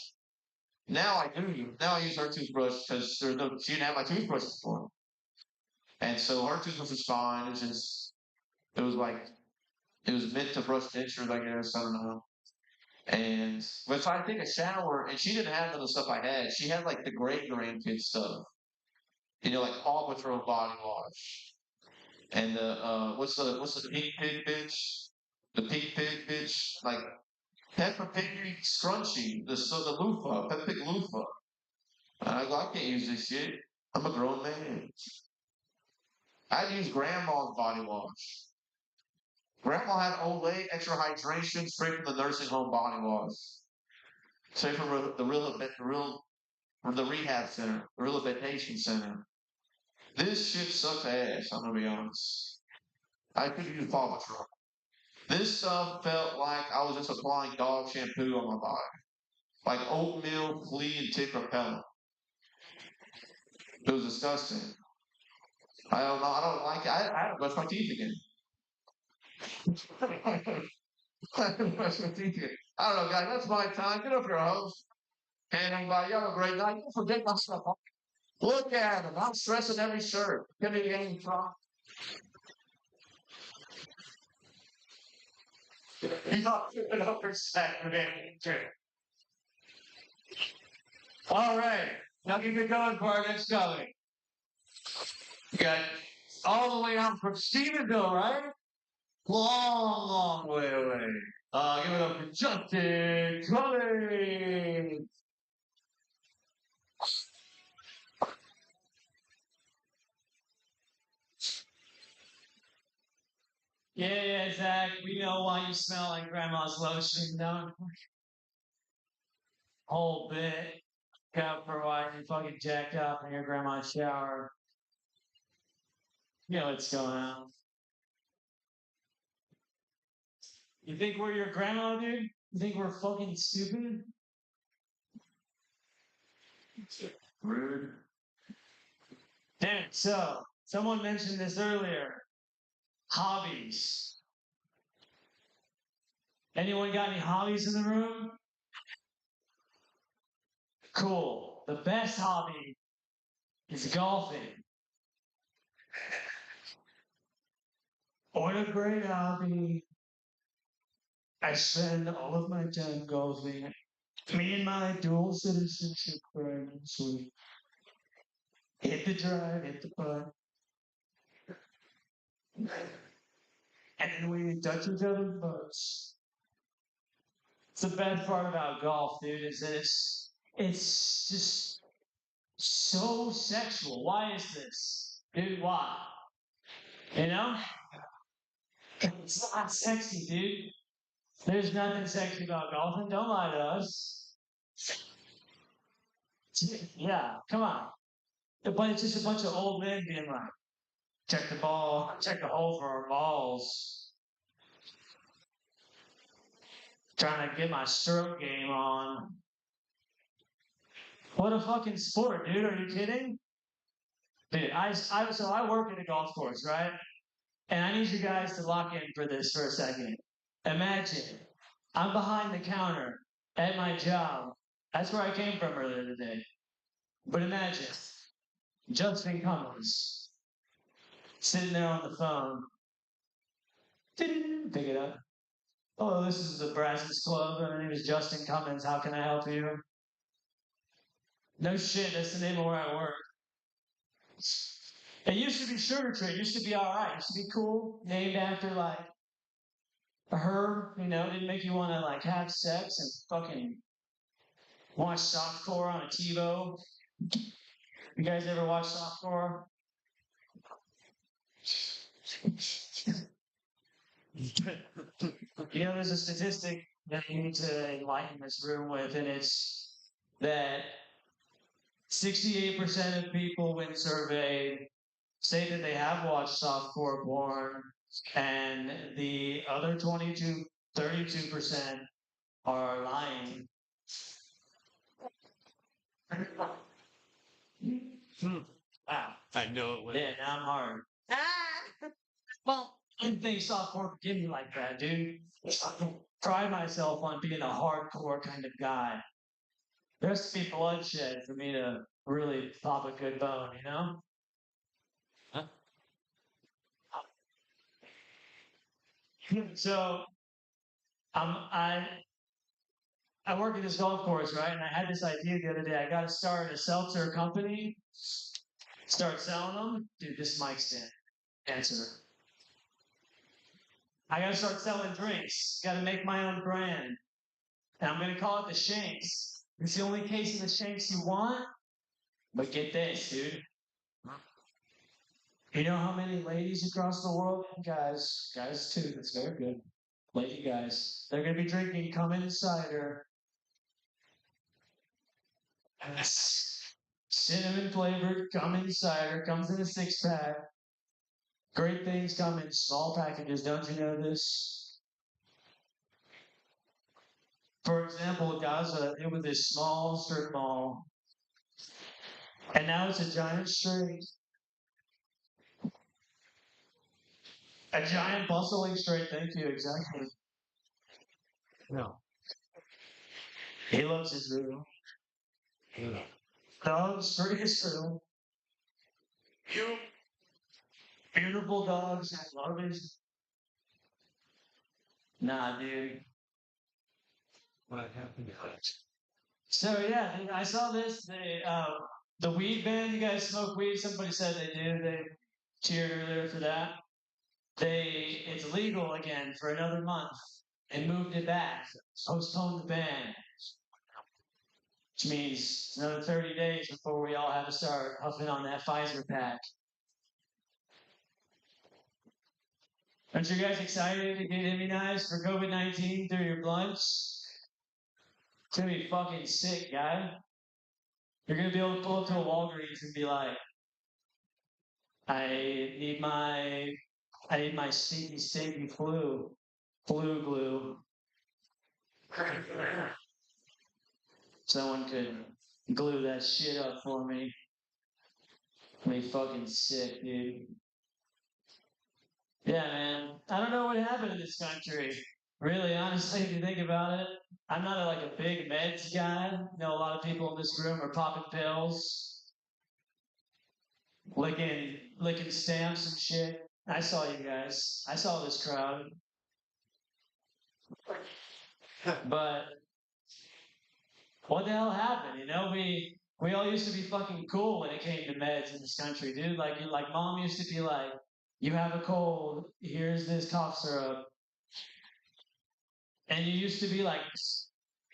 Now I do. Now I use her toothbrush because she didn't have my toothbrush before. And so her toothbrush was fine. It was like, it was meant to brush dentures, I guess. I don't know. And but so I take a shower, and she didn't have none of the stuff I had. She had like the great grandkid stuff, like Paw Patrol body wash, and the what's the pink pig bitch? The pink pig bitch, like Peppa Pig scrunchie, the loofah, Peppa Pig loofah. And I go, I can't use this shit. I'm a grown man. I'd use Grandma's body wash. Grandma had Olay extra hydration straight from the nursing home body wash. Straight from the rehab center, the rehabilitation center. This shit sucks ass, I'm gonna be honest. I could use Paw Patrol. This stuff felt like I was just applying dog shampoo on my body. Like oatmeal, flea, and tick repellent. It was disgusting. I don't know. I don't like it. I haven't brushed my teeth again. I haven't brushed my teeth again. I don't know, guys. That's my time. Get up your host. And everybody, you have a great night. Don't forget my stuff. Look at him. I'm stressing every shirt. Give me any trouble. He's not keeping up respect for them. All right. Now keep it going for our next coming. You got all the way out from Stephenville, right? Long, long way away. Give it up for Justin Cully. Yeah, Zach, we know why you smell like grandma's lotion, don't we? Whole bit. Got for why you fucking jacked up in your grandma's shower. You know what's going on. You think we're your grandma, dude? You think we're fucking stupid? Rude. Dude, so someone mentioned this earlier. Hobbies. Anyone got any hobbies in the room? Cool. The best hobby is golfing. What a great hobby. I spend all of my time golfing. Me and my dual citizenship friends, we hit the drive, hit the putt, and then we touch each other's butts. It's the best part about golf, dude, is that it's just so sexual. Why is this? Dude, why? You know? It's not sexy, dude. There's nothing sexy about golfing. Don't lie to us. Yeah, come on. But it's just a bunch of old men being like, check the ball, check the hole for our balls. Trying to get my stroke game on. What a fucking sport, dude. Are you kidding? Dude, so I work at a golf course, right? And I need you guys to lock in for this for a second. Imagine I'm behind the counter at my job. That's where I came from earlier today. But imagine Justin Cummins sitting there on the phone. Pick it up. Oh, this is the Brazos Club. My name is Justin Cummins. How can I help you? No shit, that's the name of where I work. It used to be Sugar Tree. It used to be all right. It used to be cool. Named after like her, didn't make you want to like have sex and fucking watch softcore on a TiVo. You guys ever watch softcore? There's a statistic that you need to enlighten this room with, and it's that 68% of people, when surveyed, say that they have watched softcore porn, and the other 32% are lying. Wow. I know it was. Yeah, now I'm hard. Well, didn't think sophomore would get me like that, dude. I pride myself on being a hardcore kind of guy. There has to be bloodshed for me to really pop a good bone, you know? So I I work at this golf course, right? And I had this idea the other day. I got to start a seltzer company, start selling them. Dude, this mic stand. Answer. I got to start selling drinks. Got to make my own brand. And I'm going to call it the Shanks. It's the only case of the Shanks you want. But get this, dude. You know how many ladies across the world, and guys too, that's very good. Lady guys, they're going to be drinking Cummins cider. And that's cinnamon flavored Cummins cider, comes in a 6-pack. Great things come in small packages, don't you know this? For example, Gaza, it was this small strip mall, and now it's a giant street. A giant bustling street, thank you, exactly. No. He loves his room. Dogs for Israel. You beautiful dogs, I love his. Nah, dude. What happened? So yeah, I saw this. The weed ban. You guys smoke weed? Somebody said they do. They cheered earlier for that. It's legal again for another month and moved it back. Postponed the ban, which means another 30 days before we all have to start huffing on that Pfizer pack. Aren't you guys excited to get immunized for COVID-19 through your blunts? It's gonna be fucking sick, guy. You're gonna be able to pull up to a Walgreens and be like, I need my stinky flu glue. Someone could glue that shit up for me. I'd be fucking sick, dude. Yeah, man. I don't know what happened in this country. Really, honestly, if you think about it, I'm not like a big meds guy. You know, a lot of people in this room are popping pills, licking stamps and shit. I saw you guys. I saw this crowd. But what the hell happened? You know, we all used to be fucking cool when it came to meds in this country, dude. Like mom used to be like, you have a cold, here's this cough syrup. And you used to be like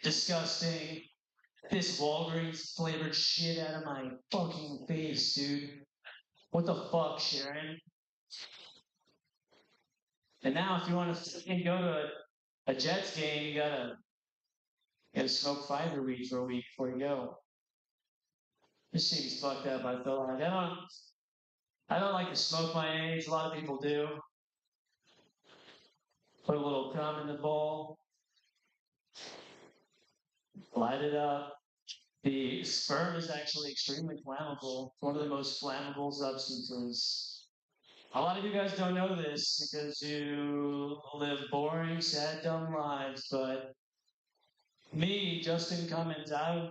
disgusting. This Walgreens flavored shit out of my fucking face, dude. What the fuck, Sharon? And now if you want to go to a Jets game, you gotta smoke fiber weed for a week before you go. This seems fucked up. I feel like I don't like to smoke my age. A lot of people do. Put a little crumb in the bowl, light it up. The sperm is actually extremely flammable. It's one of the most flammable substances. A lot of you guys don't know this because you live boring, sad, dumb lives, but me, Justin Cummins, I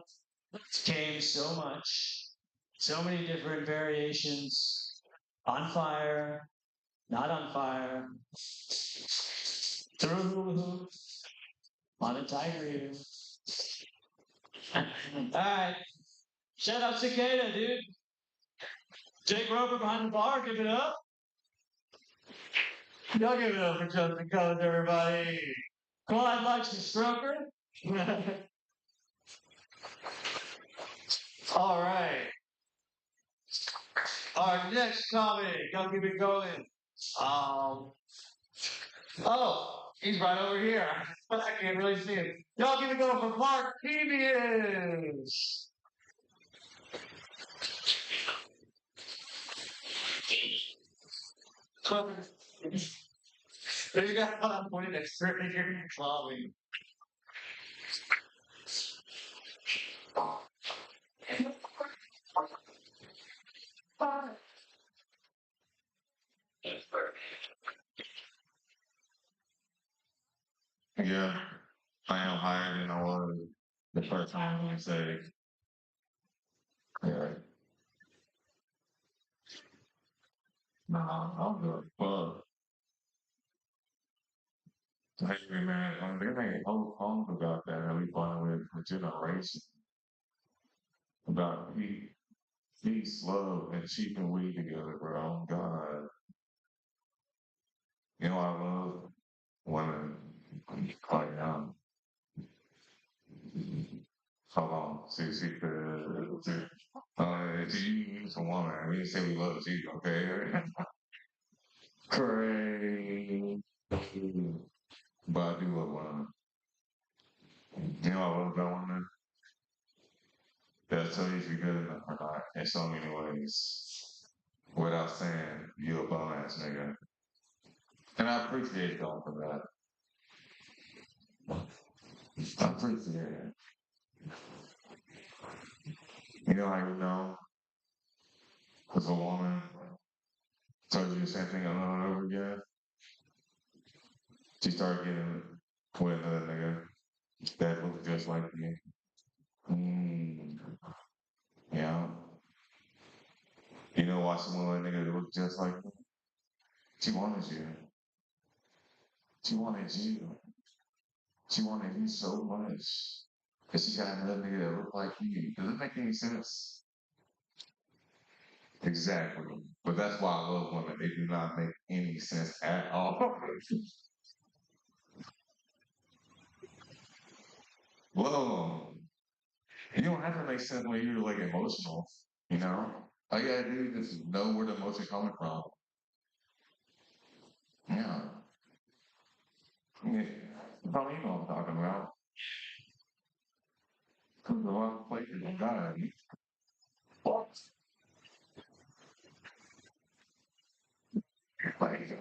came so much, so many different variations, on fire, not on fire, through hula hoop, on a tiger eater. Alright, shout out Cicada, dude. Jake Roper behind the bar, give it up. Y'all give it up for Justin Cummins, everybody. Clyde likes the stroker. All right. Our next comic, y'all keep it going. Oh, he's right over here. I can't really see him. Y'all keep it going for Mark Kevius. You got to put it straight in your clothing. time when I say, yeah, no, I'll go. But, hey, man, there ain't no songs about that that we find with a generation about peace, love, and cheap and weed together, bro. Oh, God. You know, I love women like, hold on. See, you use a woman. We didn't say we love you, okay? Crazy. But I do love women. You know, I love that woman. They'll tell you if you're good enough or not in so many ways. Without saying, you a bum ass nigga. And I appreciate y'all for that. I appreciate it. You know how you know? Because a woman tells you the same thing over and over again. She started getting with another nigga that looked just like me. Yeah. You know why someone like a nigga that looked just like me? She wanted you. She wanted you. She wanted you so much. Because she got another nigga that looked like you. Does it make any sense? Exactly. But that's why I love women. They do not make any sense at all. Well, you don't have to make sense when you're like emotional, you know? All you gotta do is just know where the emotion coming from. Yeah. Yeah. Probably you know what I'm talking about. Because a lot of places in God. What? Like,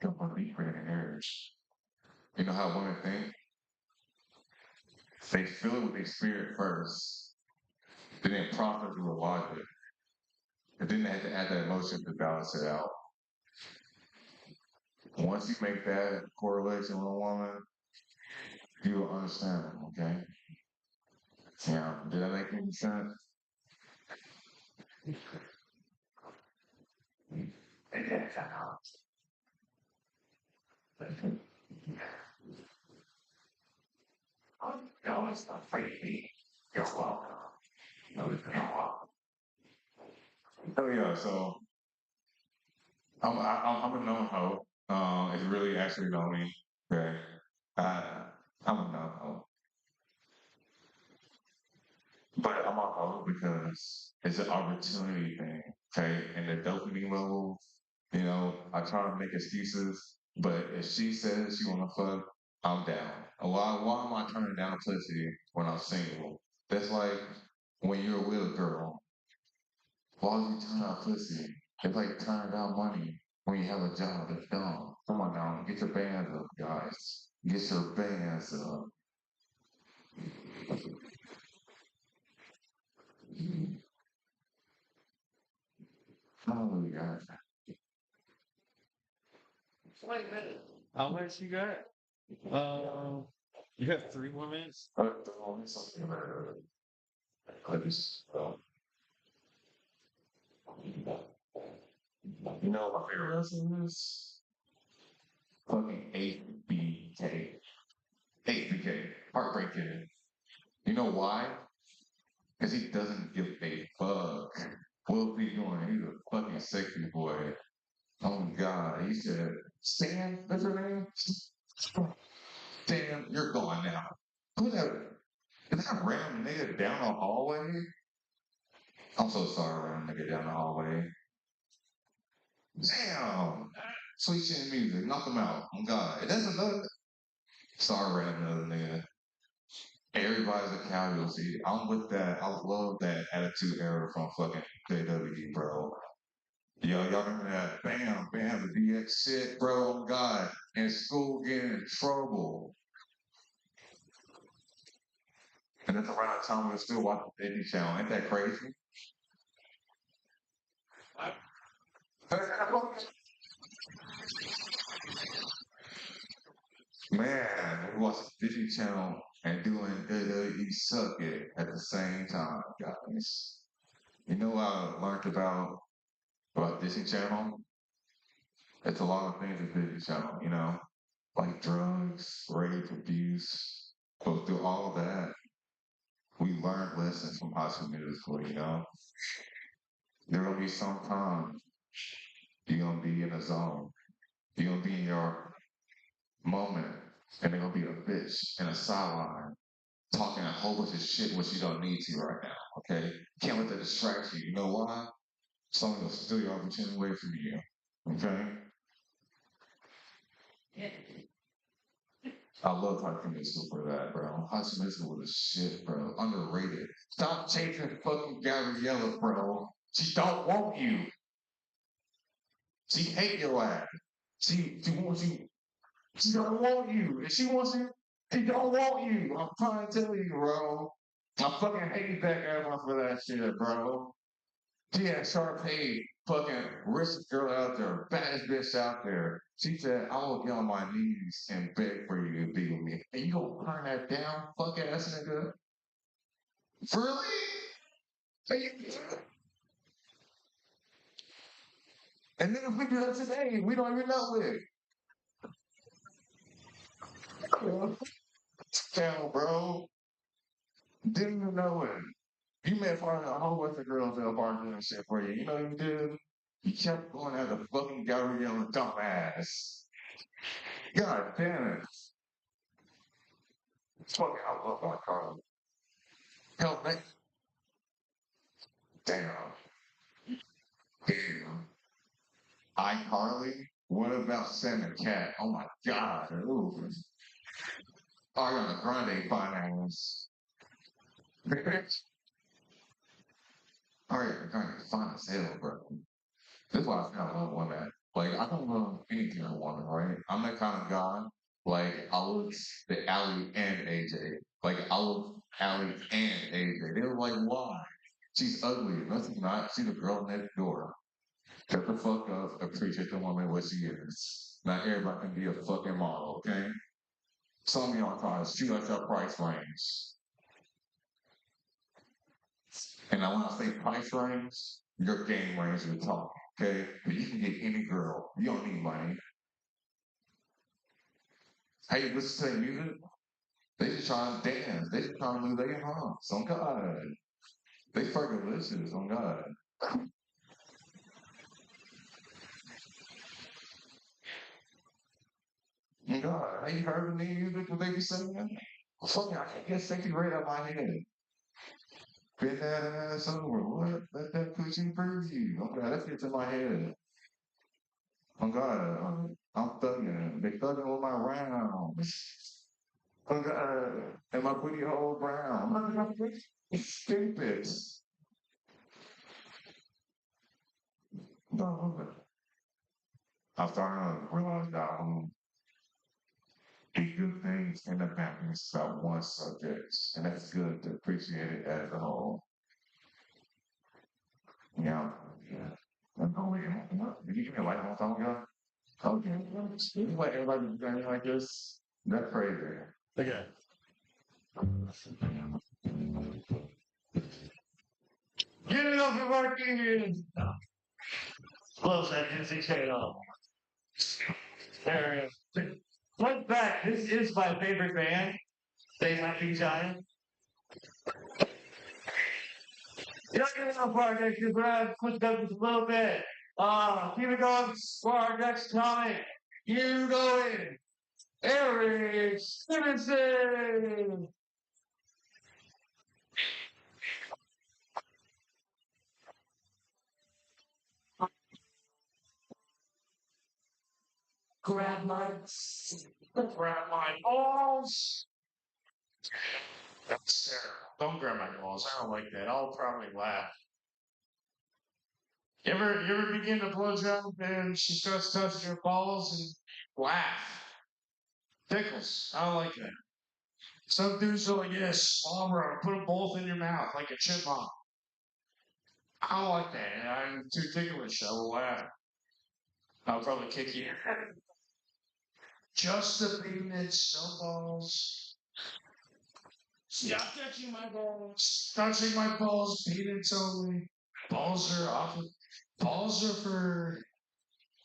don't want to be creating errors. You know how women think? They feel it with their spirit first. Then they process it with logic. And then they have to add that emotion to balance it out. Once you make that correlation with a woman, you will understand them, okay? Yeah. Did that make any sense? It did. No, it's not free. You're welcome. No, you're welcome. Oh yeah, so I'm a known hoe. It's really actually know me. Okay. I'm a known hoe. But I'm a hoe because it's an opportunity thing. Okay. And the dopamine level, you know, I try to make excuses, but if she says she wanna fuck, I'm down. Why am I turning down pussy when I'm single? That's like when you're with a girl. Why would you turn down pussy? It's like turning down money when you have a job that's dumb. Come on now, get your bands up, guys. Get your bands up. Oh, God. Wait a minute. How much you got? You have 3 more minutes? Something about it. You know my favorite wrestler is fucking HBK. HBK. Heartbreak Kid. You know why? Because he doesn't give a fuck. What's he doing? He's a fucking sexy boy. Oh God. He said, Stan, that's her name? Stan, you're gone now. Who's that? Is that a random nigga down the hallway? I'm so sorry, random nigga down the hallway. Damn! Sweet chin music, knock him out. Oh God. That's another. Sorry, random another nigga. Everybody's a casualty. I'm with that. I love that attitude era from fucking JW, bro. Y'all remember that? Bam, bam, the DX shit, bro. Oh God. In school getting in trouble. And that's around the time we were still watching the Disney Channel. Ain't that crazy? Man, we watching Disney Channel and doing WWE Suck It at the same time, guys. You know what I learned about Disney Channel? It's a lot of things at Disney Channel, you know, like drugs, rape, abuse. But through all of that, we learned lessons from High School Musical, you know. There will be some time you're gonna be in a zone. You're gonna be in your moment, and there's gonna be a bitch in a sideline talking a whole bunch of shit which you don't need to right now. Okay, can't let that distract you. You know why? Someone will steal your opportunity away from you. Okay, I love High School Musical for that, bro. High School Musical was a shit, bro. Underrated. Stop chasing fucking Gabriella, bro. She don't want you. She hate your ass. She wants you. She don't want you. If she wants you, she don't want you. I'm trying to tell you, bro. I fucking hate that girl for that shit, bro. She had Sharpay, fucking richest girl out there, baddest bitch out there. She said, I will get on my knees and beg for you to be with me. And you gonna turn that down, fuck ass nigga? Really? Are you- And then if we do that today, we don't even know it. Damn, bro. Didn't even know it. You may find a whole bunch of girls that are doing shit for you. You know what you did? You kept going at the fucking Gabrielle dumbass. God damn it. Fucking, I love my car. Help me. Damn. Damn. iCarly? What about Sam and Cat? Oh my god. Ooh. Ariana Grande finance. Ariana Grande fine as hell, bro. This is why I kind of love women. Like, I don't love any kind of woman, right? I'm that kind of guy. Like, I love the Allie and AJ. Like, I love Allie and AJ. They were like, why? She's ugly. No, she's not. She's the girl next door. Shut the fuck up. Appreciate the woman what she is. Not everybody can be a fucking model, okay? Some of y'all trying to shoot at your price range. And I want to say price range, your game range is talking, okay? But you can get any girl. You don't need money. Hey, listen to music. They just trying to dance. They just trying to move their arms. On God. They fucking delicious. On God. On God. Have you heard of the music what they be singing? Fuck, I can't get sexy right out my head. Bend that ass over. What? Let that coochie breathe you. Oh God, that gets in my head. Oh God, I'm thugging. They thugging with my rounds. Oh God, and my booty hole brown. It's stupid. No. I'm starting to realize that the good things end up happening about one subject, and that's good to appreciate it as a whole. Yeah. Yeah. Oh, yeah. Did you give me a light on time ago? Okay. You let everybody do anything like this? That's crazy. Okay. Get it off of our kids! Close that Disney Channel. There it is. Fun fact, this is my favorite band. They Might Be Giant. You're not getting off our next grab, push up just a little bit. Keep it going for our next comic. You go in. Eric Stevenson! Grab my balls. That's terrible. Don't grab my balls. I don't like that. I'll probably laugh. You ever begin to blow job and she starts touching your balls and laugh? Tickles. I don't like that. Some dudes are like, yes, swallow, put them both in your mouth like a chipmunk. I don't like that. I'm too ticklish. I will laugh. I'll probably kick you. Just the peanut snowballs. Stop touching my balls. Touching my balls, peanuts only. Balls are off. Balls are for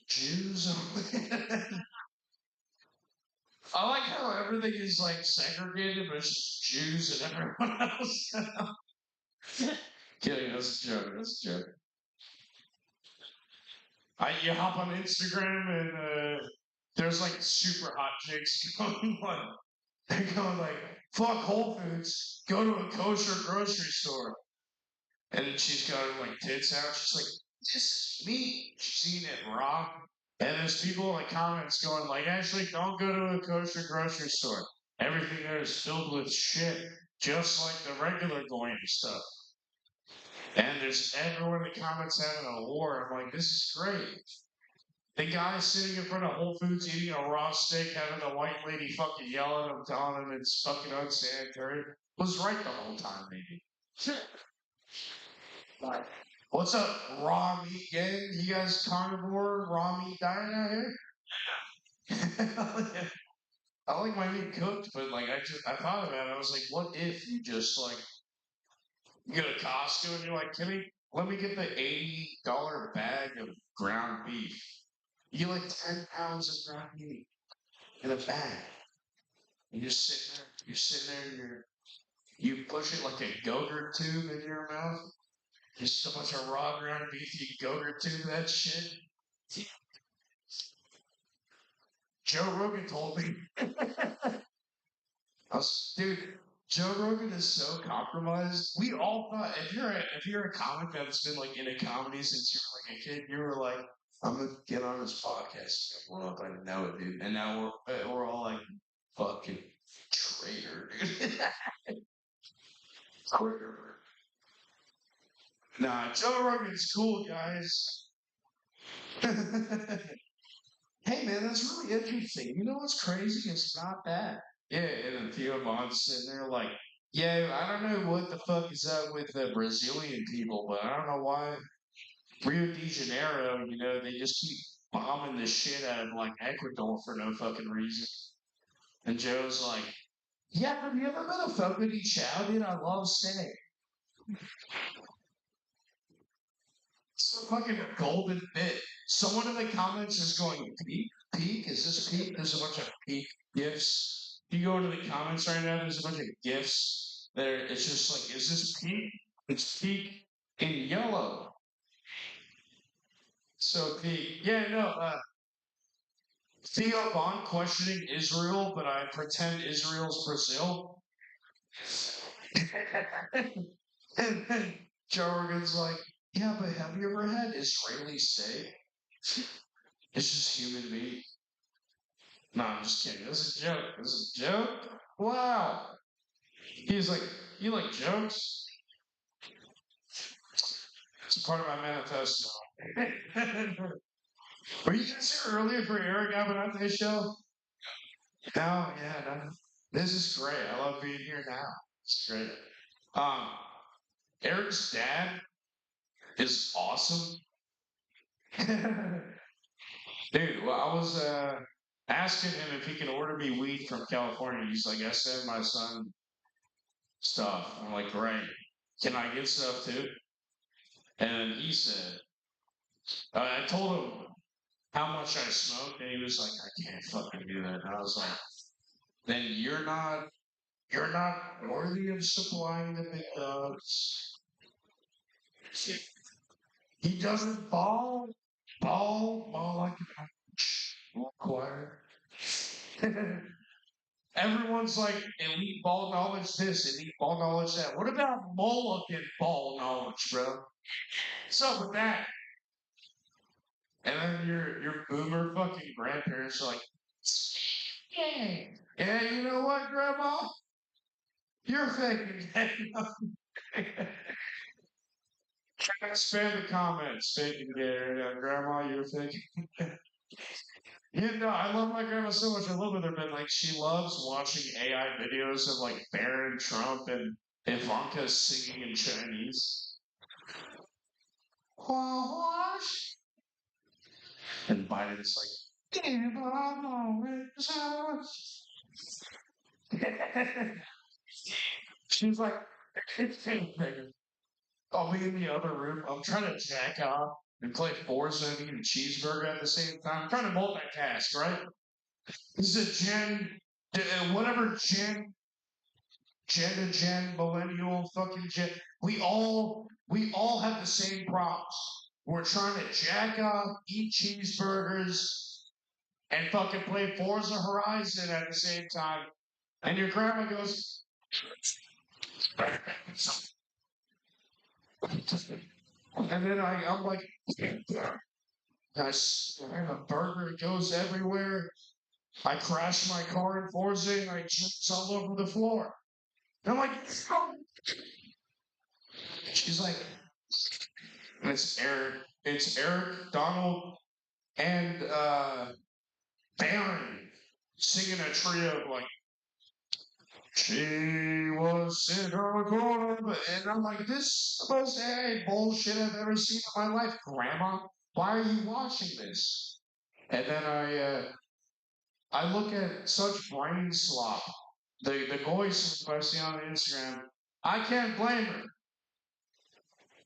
Jews only. I like how everything is like segregated, but it's just Jews and everyone else. Kidding, that's a joke. That's a joke. You hop on Instagram and there's like super hot chicks going like they're going like fuck Whole Foods, go to a kosher grocery store, and she's got her like tits out. She's like, this is meat. She's eating it raw. And there's people in the comments going like, actually, don't go to a kosher grocery store. Everything there is filled with shit, just like the regular going stuff. And there's everyone in the comments having a war. I'm like, this is great. The guy sitting in front of Whole Foods eating a raw steak, having a white lady fucking yell at him, telling him it's fucking unsanitary, was right the whole time, maybe. What's up, raw meat gang? You guys carnivore, raw meat diet out here? Yeah. I like my meat cooked, but like I thought about it. I was like, what if you just like you go to Costco and you're like, let me get the $80 bag of ground beef. You get like 10 pounds of ground meat in a bag. And you're sitting there, and you push it like a Go-Gurt tube in your mouth. Just so much of raw ground beef, you Go-Gurt tube that shit. Joe Rogan told me. Dude, Joe Rogan is so compromised. We all thought if you're a comic that's been like in a comedy since you were like a kid, you were like, I'm gonna get on this podcast. Well, I know it, dude. And now we're all like, fucking traitor, dude. Quitter. Nah, Joe Rogan's cool, guys. Hey man, that's really interesting. You know what's crazy? It's not that. Yeah, and then Theo Von's sitting there like, yeah, I don't know what the fuck is up with the Brazilian people, but I don't know why Rio de Janeiro, they just keep bombing the shit out of like Ecuador for no fucking reason. And Joe's like, yeah, have you ever been a Fogarty Chow, dude? I love steak. It's a fucking golden bit. Someone in the comments is going, peak? Peak? Is this peak? There's a bunch of peak gifs. If you go into the comments right now, there's a bunch of gifs there. It's just like, is this peak? It's peak in yellow. So peak. Yeah, no, Theo Von questioning Israel, but I pretend Israel's Brazil. And then Joe Rogan's like, yeah, but have you ever had Israeli steak? It's just human meat. No, I'm just kidding. This is a joke. This is a joke? Wow. He's like, you like jokes? It's part of my manifesto. Were you guys here earlier for Eric Abenate's show? No, yeah, no. This is great. I love being here now. It's great. Eric's dad is awesome. Dude, well, I was asking him if he can order me weed from California. He's like, I send my son stuff. I'm like, great. Can I get stuff too? And he said, I told him how much I smoked, and he was like, I can't fucking do that. And I was like, then you're not worthy of supplying the big dogs. He doesn't ball like a choir. Everyone's like, elite ball knowledge this, elite ball knowledge that. What about Moloch and ball knowledge, bro? What's up with that? And then your boomer fucking grandparents are like, yeah, you know what, Grandma? You're faking that. Spam the comments, faking gay. Grandma, you're faking. I love my grandma so much. I love her, but like she loves watching AI videos of like Barron Trump and Ivanka singing in Chinese. And Biden's like, She's like, I'll be in the other room. I'm trying to jack off and play Forza and eat a cheeseburger at the same time. I'm trying to multitask, right? This is a whatever gen to gen, millennial, fucking gen. We all have the same problems. We're trying to jack off, eat cheeseburgers, and fucking play Forza Horizon at the same time. And your grandma goes, and then I'm like, and a burger goes everywhere. I crash my car in Forza and I jumps all over the floor. And I'm like, oh. She's like, and it's Eric, Donald, and Baron singing a trio of like, she was sitting on the corner, and I'm like, this is the most bullshit I've ever seen in my life, Grandma. Why are you watching this? And then I look at such brain slop. The voice I see on Instagram, I can't blame her.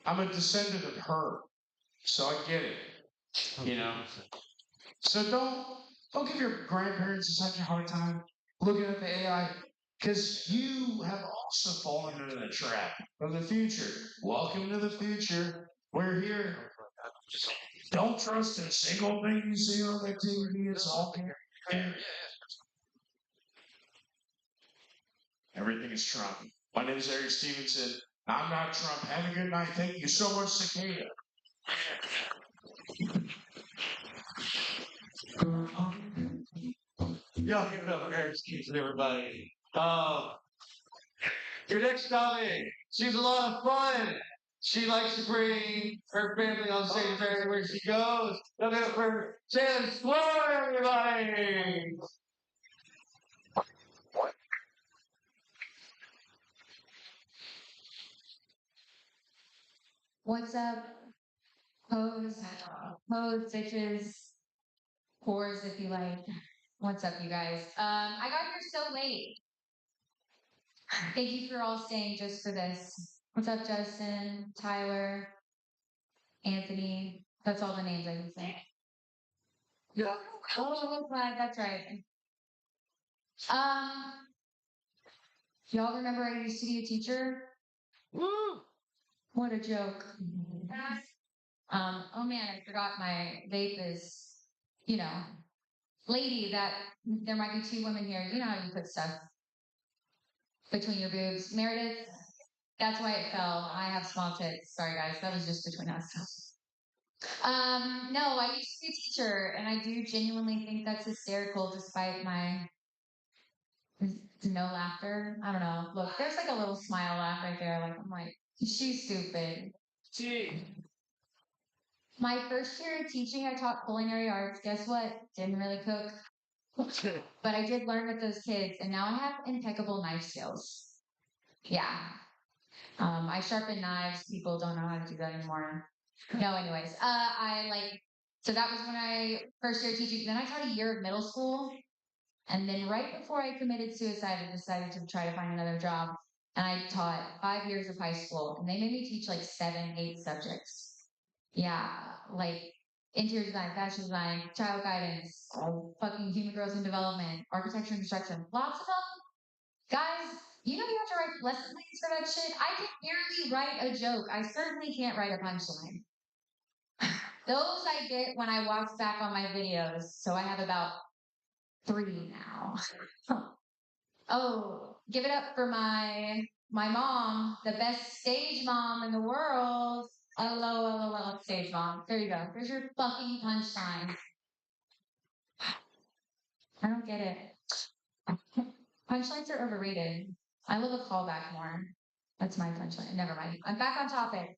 I'm a descendant of her, so I get it. You know. So don't give your grandparents such a hard time looking at the AI, because you have also fallen into the trap of the future. Welcome to the future. We're here. Don't trust a single thing you see on the TV. It's all here. Everything is Trump. My name is Eric Stevenson. I'm not Trump. Have a good night. Thank you so much, Cicada. Y'all give it up for Eric Stevenson, everybody. Your next comic. She's a lot of fun. She likes to bring her family on stage everywhere she goes. Look up for Shannon Sloan, everybody. What's up? Pose, bitches, whores, if you like. What's up, you guys? I got here so late. Thank you for all staying just for this. What's up, Justin, Tyler, Anthony? That's all the names I can say. Yeah. Oh, that's right. Y'all remember I used to be a teacher? Woo! What a joke. Oh man, I forgot my vape is, lady, that there might be two women here. You know how you put stuff between your boobs. Meredith, that's why it fell. I have small tits. Sorry guys, that was just between us. No, I used to be a teacher and I do genuinely think that's hysterical despite my no laughter. I don't know. Look, there's like a little smile laugh right there. Like, I'm like, she's stupid. My first year of teaching, I taught culinary arts. Guess what? Didn't really cook. But I did learn with those kids, and now I have impeccable knife skills. Yeah. I sharpen knives. People don't know how to do that anymore. No, anyways. So that was when I first started teaching. Then I taught a year of middle school. And then right before I committed suicide, I decided to try to find another job. And I taught 5 years of high school. And they made me teach like 7, 8 subjects. Yeah, like interior design, fashion design, child guidance, fucking human growth and development, architecture and construction. Lots of them. Guys, you know you have to write lesson plans for that shit? I can barely write a joke. I certainly can't write a punchline. Those I get when I watch back on my videos. So I have about 3 now. Oh, give it up for my mom, the best stage mom in the world. Hello, stage mom. There you go. There's your fucking punchline. I don't get it. Punchlines are overrated. I love a callback more. That's my punchline. Never mind. I'm back on topic.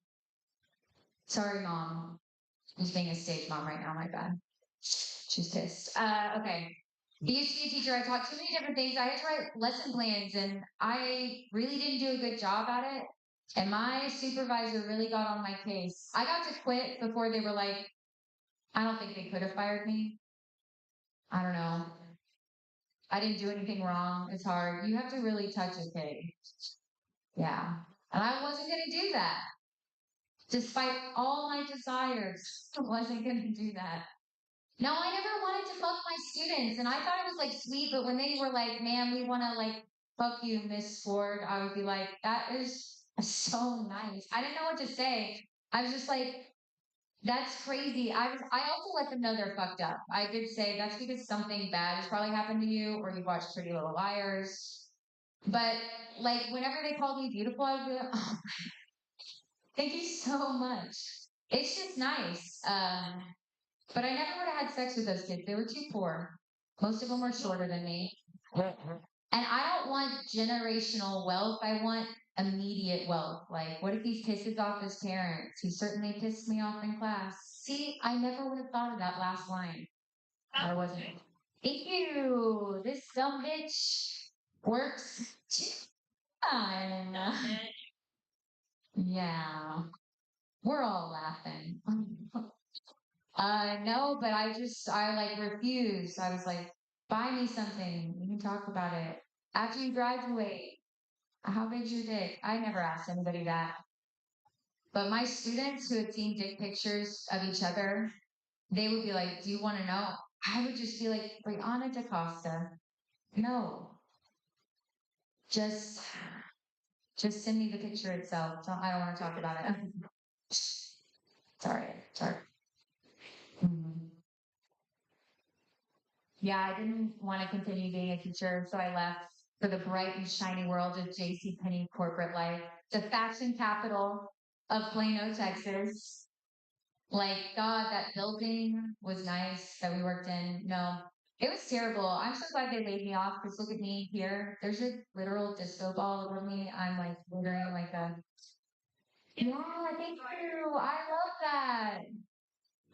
Sorry, mom. Who's being a stage mom right now? My bad. She's pissed. Okay. I used to be a teacher. I taught too many different things. I had to write lesson plans, and I really didn't do a good job at it. And my supervisor really got on my case. I got to quit before they were like, I don't think they could have fired me. I don't know. I didn't do anything wrong. It's hard. You have to really touch a pig. Yeah. And I wasn't going to do that. Despite all my desires, I wasn't going to do that. No, I never wanted to fuck my students. And I thought it was like sweet, but when they were like, "Ma'am, we want to like fuck you, Miss Ford," I would be like, "That is so nice." I didn't know what to say. I was just like, "That's crazy." I also let them know they're fucked up. I did say that's because something bad has probably happened to you or you watched Pretty Little Liars. But like whenever they called me beautiful, I would be like, "Oh, thank you so much." It's just nice. But I never would have had sex with those kids. They were too poor. Most of them were shorter than me. And I don't want generational wealth. I want immediate wealth. Like, what if he pisses off his parents? He certainly pissed me off in class. See, I never would have thought of that last line. I wasn't. Thank you. This dumb bitch works. Fine. Yeah. We're all laughing. No, but I like refused. I was like, buy me something. We can talk about it. After you graduate, how big's your dick? I never asked anybody that. But my students who had seen dick pictures of each other, they would be like, "Do you want to know?" I would just be like, "Brianna DaCosta, no. Just just send me the picture itself. I don't want to talk about it." Sorry. Mhm. Yeah, I didn't want to continue being a teacher, so I left for the bright and shiny world of JCPenney corporate life, the fashion capital of Plano, Texas. Like, God, that building was nice that we worked in. No, it was terrible. I'm so glad they laid me off because look at me here. There's a literal disco ball over me. I'm like glittering like a. Yeah, thank you. I love that.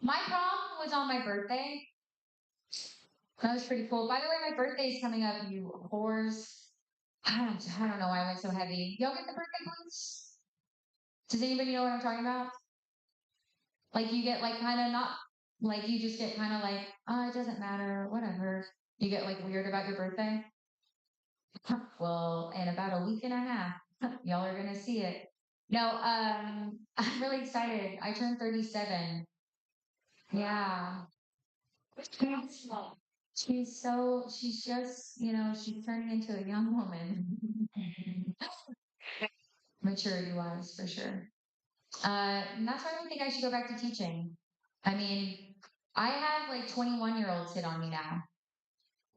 My prom was on my birthday. That was pretty cool. By the way, my birthday is coming up, you whores. I don't know why I went so heavy. Y'all get the birthday blues? Does anybody know what I'm talking about? Like you get like kind of not like you just get kind of like, oh, it doesn't matter, whatever. You get like weird about your birthday. Well, in about a week and a half, y'all are gonna see it. No, I'm really excited. I turned 37. Yeah. She's just, she's turning into a young woman. Maturity wise, for sure. And that's why I don't think I should go back to teaching. I mean, I have like 21-year-olds hit on me now.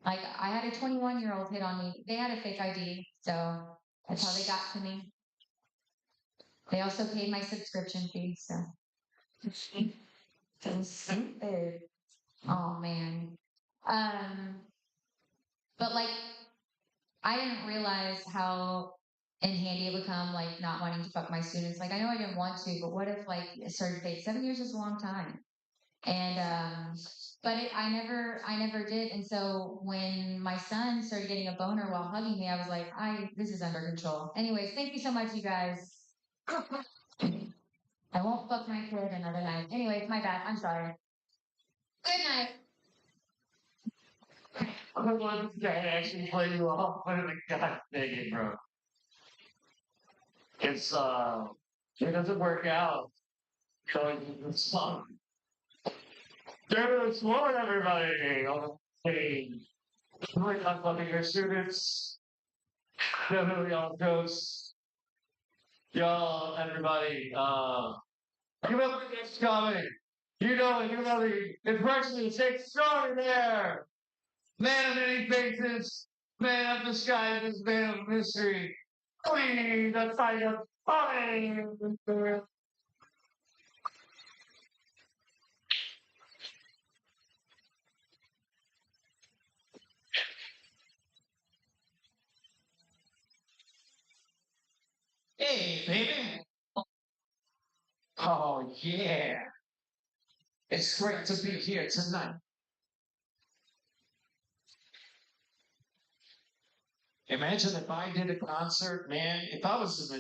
Like, I had a 21-year-old hit on me. They had a fake ID, so that's how they got to me. They also paid my subscription fee, so. So stupid. Oh, man. But like, I didn't realize how in handy it would come, like not wanting to fuck my students. Like I know I didn't want to, but what if like it started to date? 7 years is a long time. And but I never did. And so when my son started getting a boner while hugging me, I was like, this is under control. Anyways, thank you so much, you guys. I won't fuck my kid another night. Anyways, my bad. I'm sorry. Good night. I'm the one that actually play you off. What the god dang it, bro? It's it doesn't work out. So it's fun. Dude, what everybody on the stage? We're not fucking your students. Definitely on ghosts. Y'all, everybody, give up the next coming. You know the impression is extraordinaire. Man of many faces, man of disguises, man of mystery. Queen, the sight of fire. Hey, baby. Oh yeah, it's great to be here tonight. Imagine if I did a concert, man. If I was a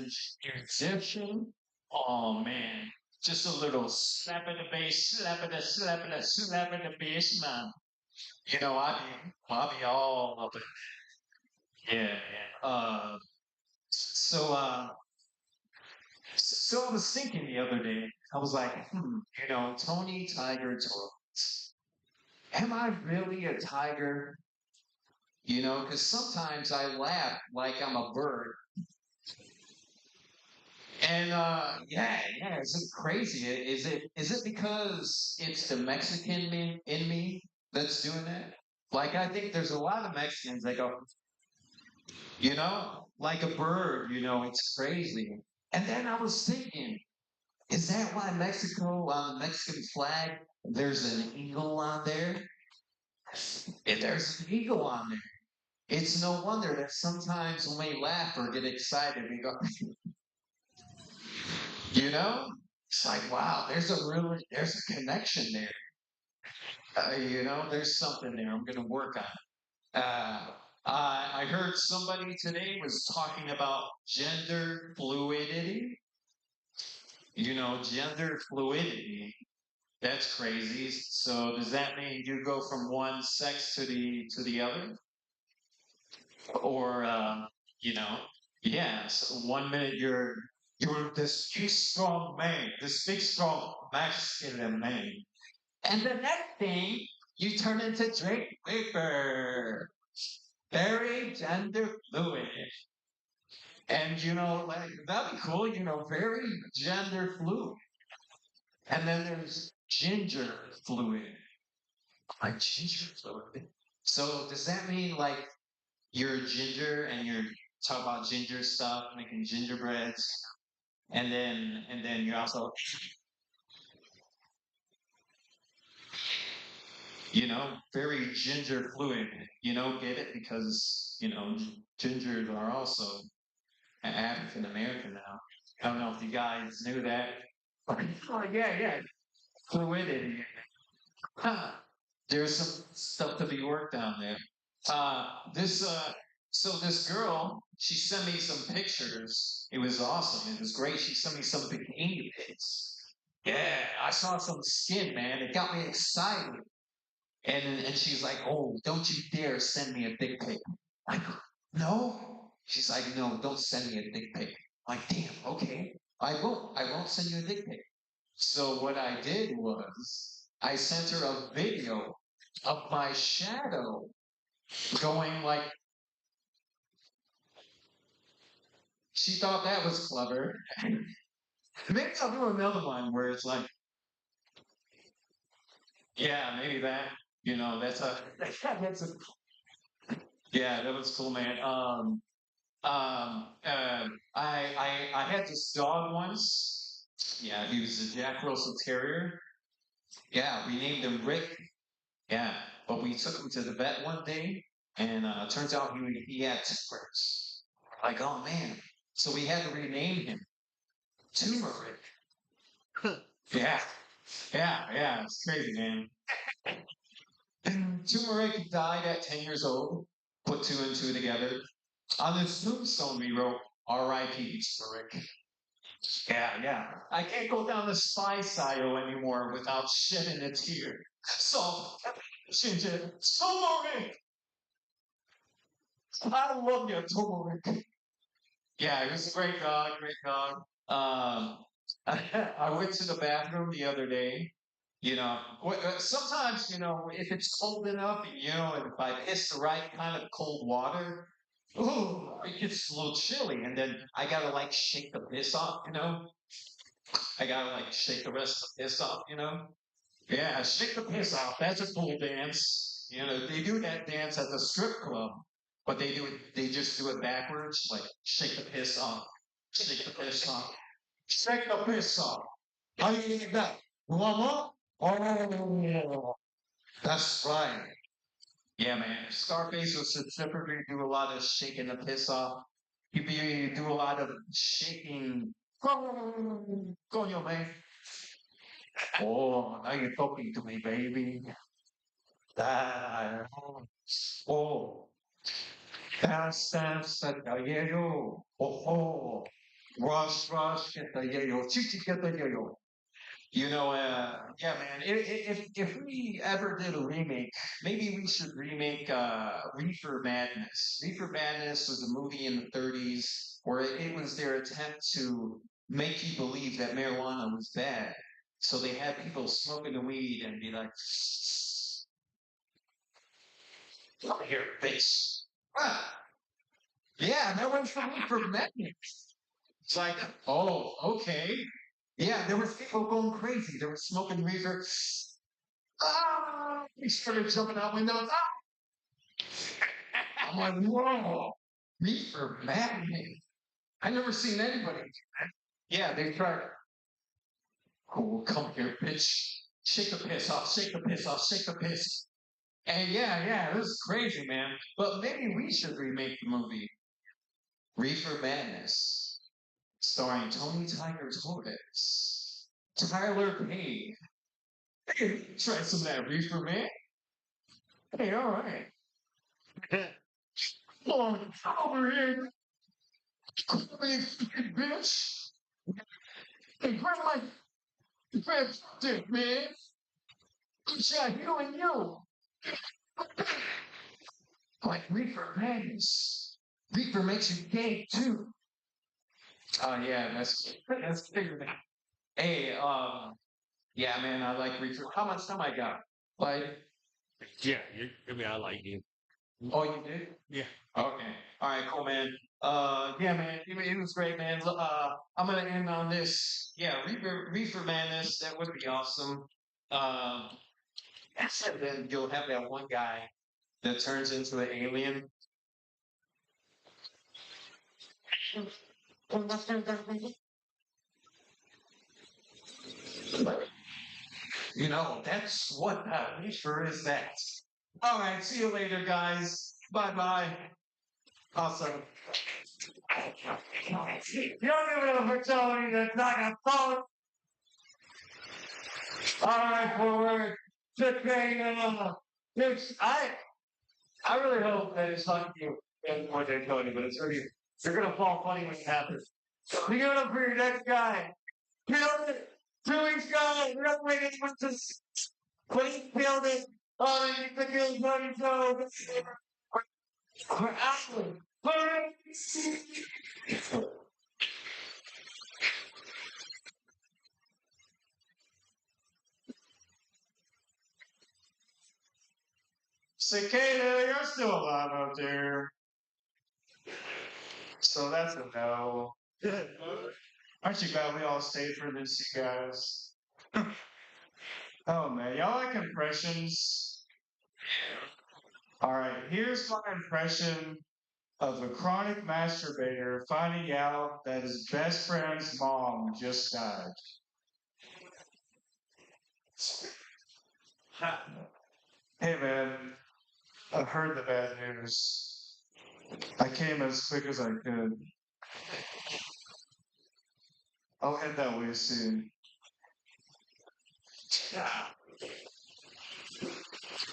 musician, oh man, just a little slap in the bass, slap in the bass, man. I'll be all up in. Yeah, yeah. So I was thinking the other day, I was like, Tony Tiger Torres. Am I really a tiger? Because sometimes I laugh like I'm a bird. And yeah, is it crazy? Is it because it's the Mexican in me that's doing that? Like I think there's a lot of Mexicans that go, like a bird, it's crazy. And then I was thinking, is that why Mexico, on the Mexican flag, there's an eagle on there? If there's an eagle on there, it's no wonder that sometimes when we laugh or get excited, we go, you know? It's like, wow, there's a connection there. There's something there. I'm going to work on it. I heard somebody today was talking about gender fluidity. Gender fluidity. That's crazy. So does that mean you go from one sex to the other, or you know, yeah? So one minute you're this big strong man, this big strong masculine man, and the next thing you turn into Drake Weaver, very gender fluid. And like that'd be cool, very gender fluid. And then there's ginger fluid. Like ginger fluid. So does that mean like you're ginger and you're talking about ginger stuff, making gingerbreads, and then you're also, very ginger fluid. Get it? Because gingers are also African American now. I don't know if you guys knew that. Oh yeah, yeah. Fluidity. Huh. There's some stuff to be worked on there. This so this girl, she sent me some pictures. It was awesome. It was great. She sent me some bikini pics. Yeah, I saw some skin, man. It got me excited. And she's like, "Oh, don't you dare send me a dick pic." I go, "No." She's like, "No, don't send me a dick pic." I'm like, damn, okay. I won't send you a dick pic. So what I did was I sent her a video of my shadow going like, she thought that was clever. Maybe I'll do another one where it's like, yeah, maybe that. That's a that's a yeah, that was cool, man. I had this dog once. Yeah, he was a Jack Russell Terrier. Yeah, we named him Rick. Yeah, but we took him to the vet one day, and turns out he had tumors. Like, oh man! So we had to rename him Turmeric. Yeah, yeah. It's crazy, man. Turmeric died at 10 years old. Put two and two together. On his tombstone, we wrote R.I.P. Turmeric. Yeah, yeah. I can't go down the spy silo anymore without shedding a tear. So, Ginger, Turmeric! I love you, Turmeric. Yeah, he was a great dog, great dog. I went to the bathroom the other day. Sometimes, if it's cold enough, and if I piss the right kind of cold water, ooh, it gets a little chilly. And then I gotta like shake the piss off. I gotta like shake the rest of the piss off. Yeah, shake the piss off. That's a cool dance. They do that dance at the strip club, but they just do it backwards, like shake the piss off, shake the piss off, shake the piss off. How do you think that? One more? Oh, that's right. Yeah, man. Scarface was a stripper. You do a lot of shaking the piss off. You do a lot of shaking. Coño, man. Oh, now you're talking to me, baby. Ah, oh, dance, get the yayo. Oh, oh, rush, get the yayo. Chichi, get the yayo. Yeah, man. If we ever did a remake, maybe we should remake Reefer Madness. Reefer Madness was a movie in the 30s where it was their attempt to make you believe that marijuana was bad. So they had people smoking the weed and be like, "Come here, bitch." Ah, yeah, that went from Reefer Madness. It's like, oh, okay. Yeah, there was people going crazy. They were smoking reefer. Ah! He started jumping out windows. Ah! I'm like, whoa, reefer madness. I never seen anybody do that. Yeah, they tried. Oh, come here, bitch. Shake the piss off, shake the piss off, shake the piss. And yeah, this is crazy, man. But maybe we should remake the movie Reefer Madness, starring Tony Tiger Torres, Tyler Payne. Hey, try some of that reefer, man. Hey, all right. Come on, over here. Come here, fucking bitch. Hey, grab dick, man. Good shot, you and you. Like reefer madness. Reefer makes you gay too. Oh yeah, that's bigger than. Hey, yeah, man, I like reefer. How much time I got? Like, Yeah, I like you. oh, you did? Yeah. Okay. All right, cool, man. Yeah, man, it was great, man. I'm gonna end on this. Yeah, Reefer Madness, that would be awesome. Um, and then you'll have that one guy that turns into an alien. That's what reefer is that. All right, see you later, guys. Bye bye. Awesome. You don't give it up for Tony that's not gonna phone. All right, forward. Just saying, I really hope that it's not you and more than Tony, but it's really you're gonna fall funny when it happens. You give it up for your next guy. Killed it. 2 weeks ago, we're not waiting for this. But he killed it. Oh, you could kill Tony so. We're out. Cicada, you're still alive out there. So that's a no. Aren't you glad we all stayed for this, you guys? Oh man, y'all like impressions? Alright, here's my impression of a chronic masturbator finding out that his best friend's mom just died. Hey man, I've heard the bad news. I came as quick as I could. I'll head that way soon.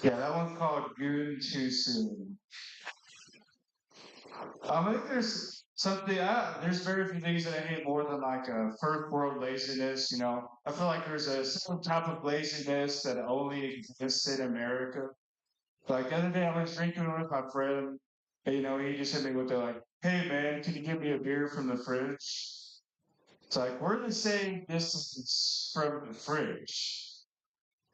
Yeah, that one's called Goon Too Soon. I think there's something. There's very few things that I hate more than like first world laziness. I feel like there's a certain type of laziness that only exists in America. Like the other day, I was drinking with my friend. And, he just hit me with the like, "Hey man, can you give me a beer from the fridge?" It's like we're the same distance from the fridge.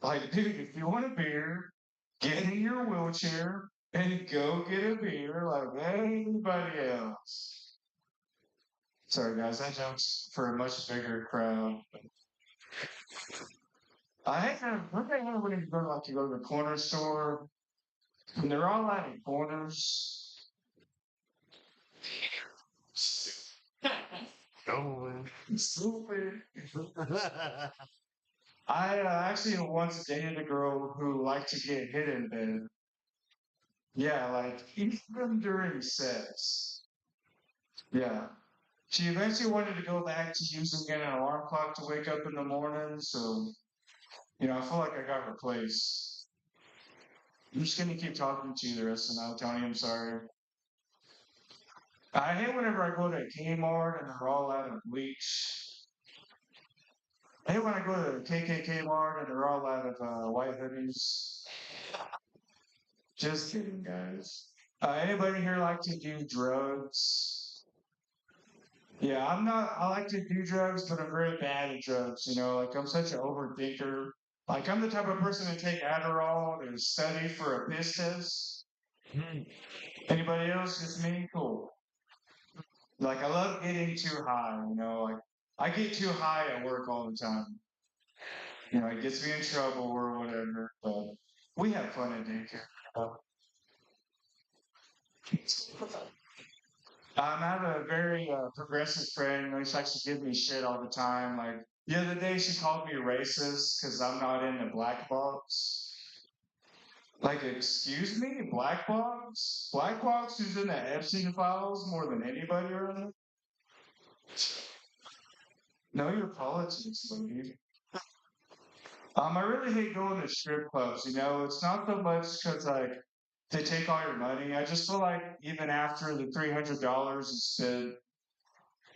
Like, dude, if you want a beer, get in your wheelchair and go get a beer like anybody else. Sorry, guys, that joke's for a much bigger crowd. I hate one thing when you go to the corner store, and they're all out of corners. Stupid. I actually once dated a girl who liked to get hit in bed. Yeah, like even during sex. Yeah. She eventually wanted to go back to using an alarm clock to wake up in the morning, so I feel like I got replaced. I'm just gonna keep talking to you the rest of the night, Tony. I'm sorry. I hate whenever I go to Kmart and they're all out of bleach. I hate when I go to KKK Mart and they're all out of white hoodies. Just kidding, guys. Anybody here like to do drugs? Yeah, I'm not. I like to do drugs, but I'm very bad at drugs. Like I'm such an overthinker. Like I'm the type of person to take Adderall and study for a piss test. Anybody else? Just me? Cool. Like I love getting too high. Like I get too high at work all the time. It gets me in trouble or whatever. But we have fun at daycare. I have a very progressive friend. She likes to give me shit all the time. Like the other day, she called me racist because I'm not in the black box. Like, excuse me, black box? Black box who's in the Epstein files more than anybody around? Know your politics, lady. I really hate going to strip clubs. It's not so much because like they take all your money. I just feel like even after the $300 is spent,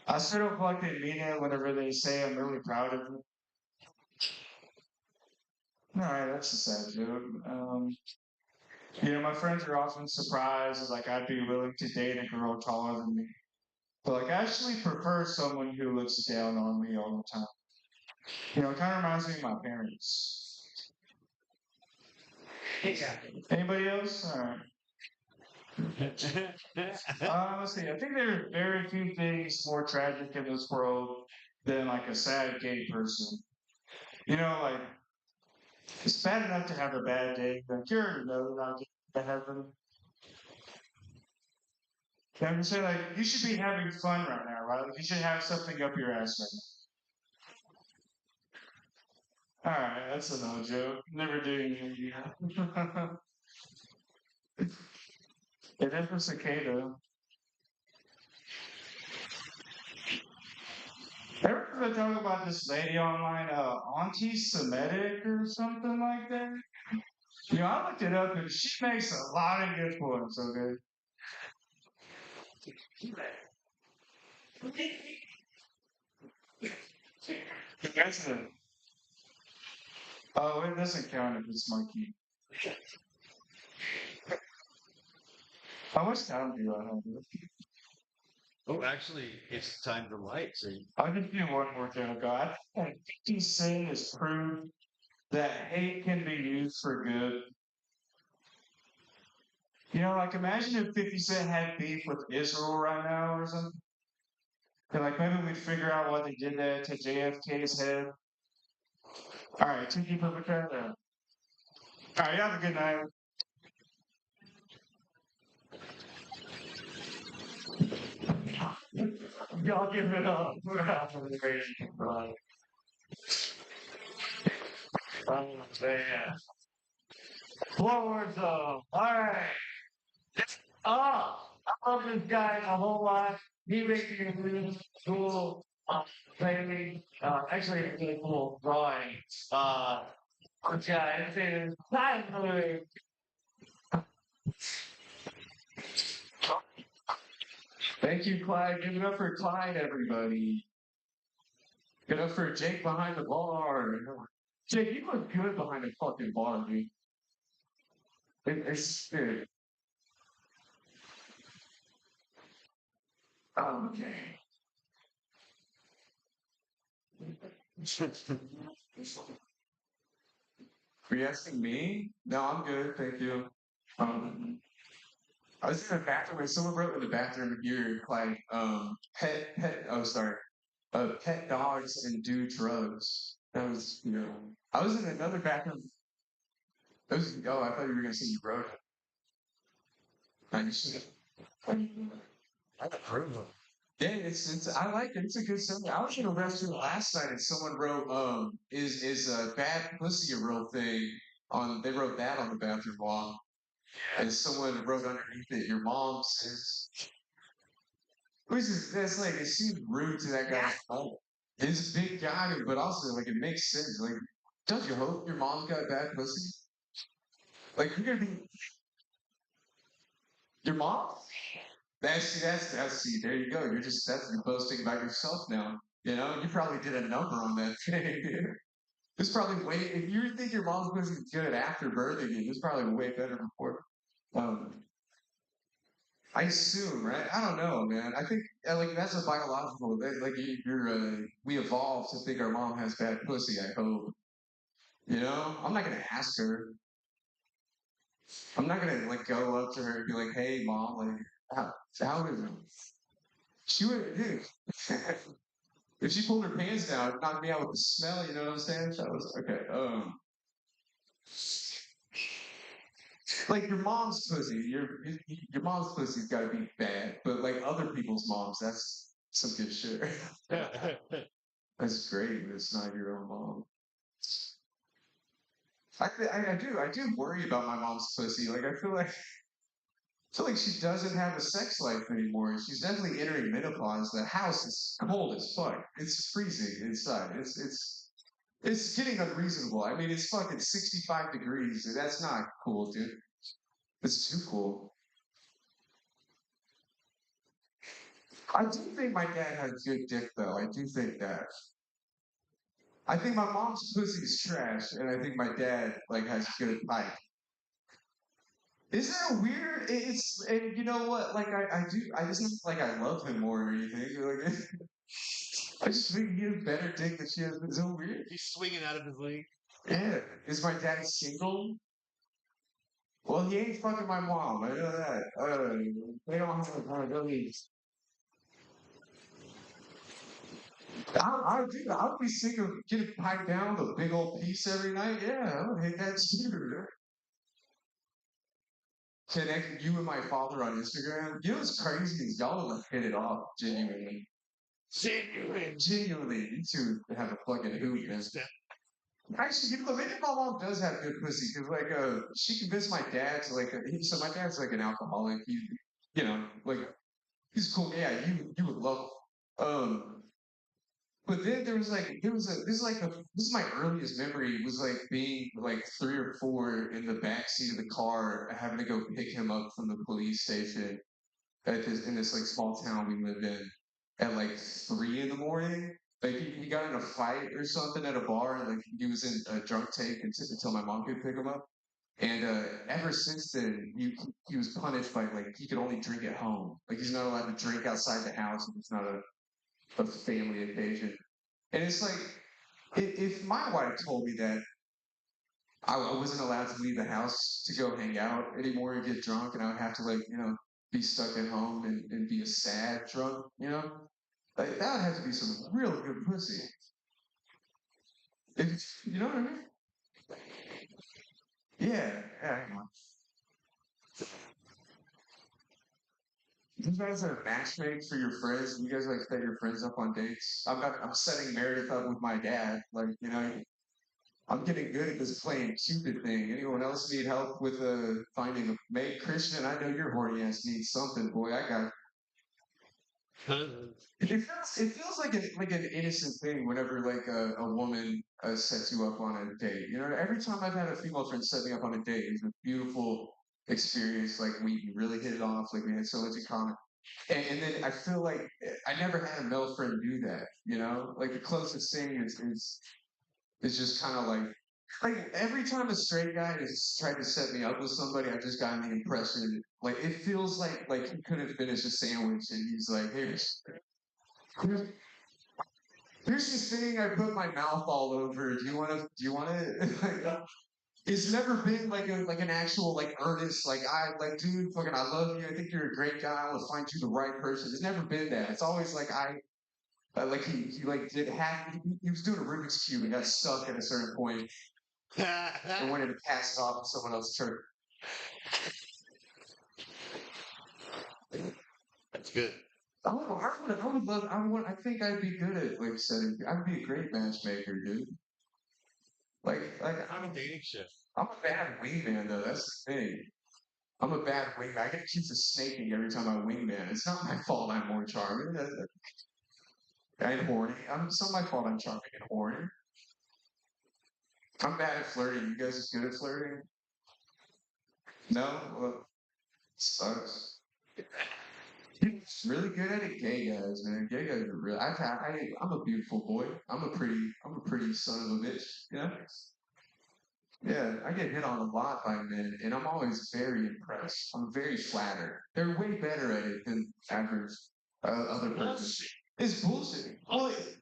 I still don't feel like they mean it whenever they say I'm really proud of them. All right, that's a sad joke. My friends are often surprised, like I'd be willing to date a girl taller than me. But like, I actually prefer someone who looks down on me all the time. It kind of reminds me of my parents. Anybody else? All right. Let's see. I think there are very few things more tragic in this world than like a sad gay person. Like it's bad enough to have a bad day, but you already know you're not getting to heaven. I'm just saying, like, you should be having fun right now, right? Like, you should have something up your ass right now. All right, that's a no joke. Never do you. It is a cicada. Ever heard talk about this lady online, anti-Semitic or something like that? I looked it up and she makes a lot of good points, okay? That's it. Oh, it doesn't count if it's monkey. How much time do I have? Oh, actually, it's time to light. So I'll just do one more joke. I think 50 Cent has proved that hate can be used for good. Like imagine if 50 Cent had beef with Israel right now or something. And like maybe we'd figure out why they did that to JFK's head. All right, two people for that. All right, you have a good night. Y'all give it up. We're out of the radio. Right. Oh, man. Forward zone. All right. Oh, I love this guy a whole lot. He makes me really cool painting. Actually, a really cool drawing. This guy, his name is Clyde. Thank you, Clyde. Give it up for Clyde, everybody. Give it up for Jake behind the bar. Jake, you look good behind the fucking bar, dude. It's good. Okay. Are you asking me? No, I'm good, thank you. Um, I was in the bathroom and someone wrote in the bathroom here, like, pet dogs and do drugs. That was, I was in another bathroom. I thought you were going to say you wrote it. I just, I approve of. yeah, I like it. It's a good song. I was in a restaurant last night and someone wrote, is bad pussy a real thing? They wrote that on the bathroom wall. And someone wrote underneath it, your mom says, that's like, it seems rude to that guy. He's a big guy, but also, like, it makes sense. Like, don't you hope your mom's got bad pussy? Like, you're gonna be, your mom? See, there you go. You're boasting about yourself now. You know, you probably did a number on that thing. It's probably way. If you think your mom's pussy's good after birthing you, it's probably way better before. Um, I assume, right? I don't know, man. I think like that's a biological. Like we evolved to think our mom has bad pussy. I hope. You know, I'm not gonna ask her. I'm not gonna like go up to her and be like, "Hey, mom, like, how is it?" She would, dude. If she pulled her pants down, it'd knock me out with the smell. You know what I'm saying? So I was okay. Like your mom's pussy, your mom's pussy's got to be bad, but like other people's moms, that's some good shit. That's great, but it's not your own mom. I do worry about my mom's pussy. Like I feel like she doesn't have a sex life anymore. She's definitely entering menopause. The house is cold as fuck. It's freezing inside. It's getting unreasonable. I mean, it's fucking 65 degrees. That's not cool, dude. It's too cool. I do think my dad had good dick, though. I do think that. I think my mom's pussy's trash, and I think my dad like has good pipe. Isn't that weird? It's and you know what? Like I do. I just like I love him more or anything. Like I just think he has better dick than she has. It's so weird. He's swinging out of his league. Yeah. Is my dad single? Well, he ain't fucking my mom. I know that. They don't have really. I'd be sick of getting piped down with a big old piece every night. Yeah, I would hit that too. Connect you and my father on Instagram. You know what's crazy is y'all would like hit it off genuinely. Genuinely, you two have a fucking hoot, man. Actually, you know, maybe my mom does have good pussy because, like, she convinced my dad to like. So my dad's like an alcoholic. You know, like he's cool. Yeah, you would love. Him. But then there was a this is like this is my earliest memory was like being like 3 or 4 in the back seat of the car having to go pick him up from the police station at this in this like small town we lived in at like 3 in the morning. Like he got in a fight or something at a bar and like he was in a drunk tank until my mom could pick him up. And ever since then, he was punished by like he could only drink at home. Like he's not allowed to drink outside the house if it's not a family occasion. And it's like, if my wife told me that I wasn't allowed to leave the house to go hang out anymore and get drunk, and I would have to, like, you know, be stuck at home and be a sad drunk, you know, like, that would have to be some real good pussy. If, you know what I mean? Yeah, yeah. You guys are matchmaking for your friends. You guys like set your friends up on dates. I'm setting Meredith up with my dad. Like, you know, I'm getting good at this playing Cupid thing. Anyone else need help with finding a mate? Christian, I know your horny ass needs something, boy. I got. It feels like an innocent thing whenever like a woman sets you up on a date. You know, every time I've had a female friend set me up on a date, it's a beautiful experience. Like we really hit it off. Like we had so much in common. And then I feel like I never had a male friend do that. You know, like the closest thing is just kind of like every time a straight guy has tried to set me up with somebody, I've just gotten the impression like it feels like he couldn't finish a sandwich and he's like, here's this thing I put my mouth all over. Do you want it? Like, it's never been like an actual like earnest like I like dude fucking I love you. I think you're a great guy. I want to find you the right person. It's never been that. It's always like like he like did half. He was doing a Rubik's cube and got stuck at a certain point and wanted to pass it off to someone else's turn. That's good. Oh, I would love. I think I'd be good at like setting. I'd be a great matchmaker, dude. Like I'm a dating shift. I'm a bad wingman though. That's the thing. I'm a bad wingman. I get accused of snaking every time I wingman. It's not my fault. I'm more charming and horny. It's not my fault. I'm charming and horny. I'm bad at flirting. You guys are good at flirting? No. Well, sucks. He's really good at it. Gay guys, man. Gay guys are real. I'm a beautiful boy. I'm a pretty son of a bitch. You know? Yeah, I get hit on a lot by men, and I'm always very impressed. I'm very flattered. They're way better at it than average other person. It's bullshit.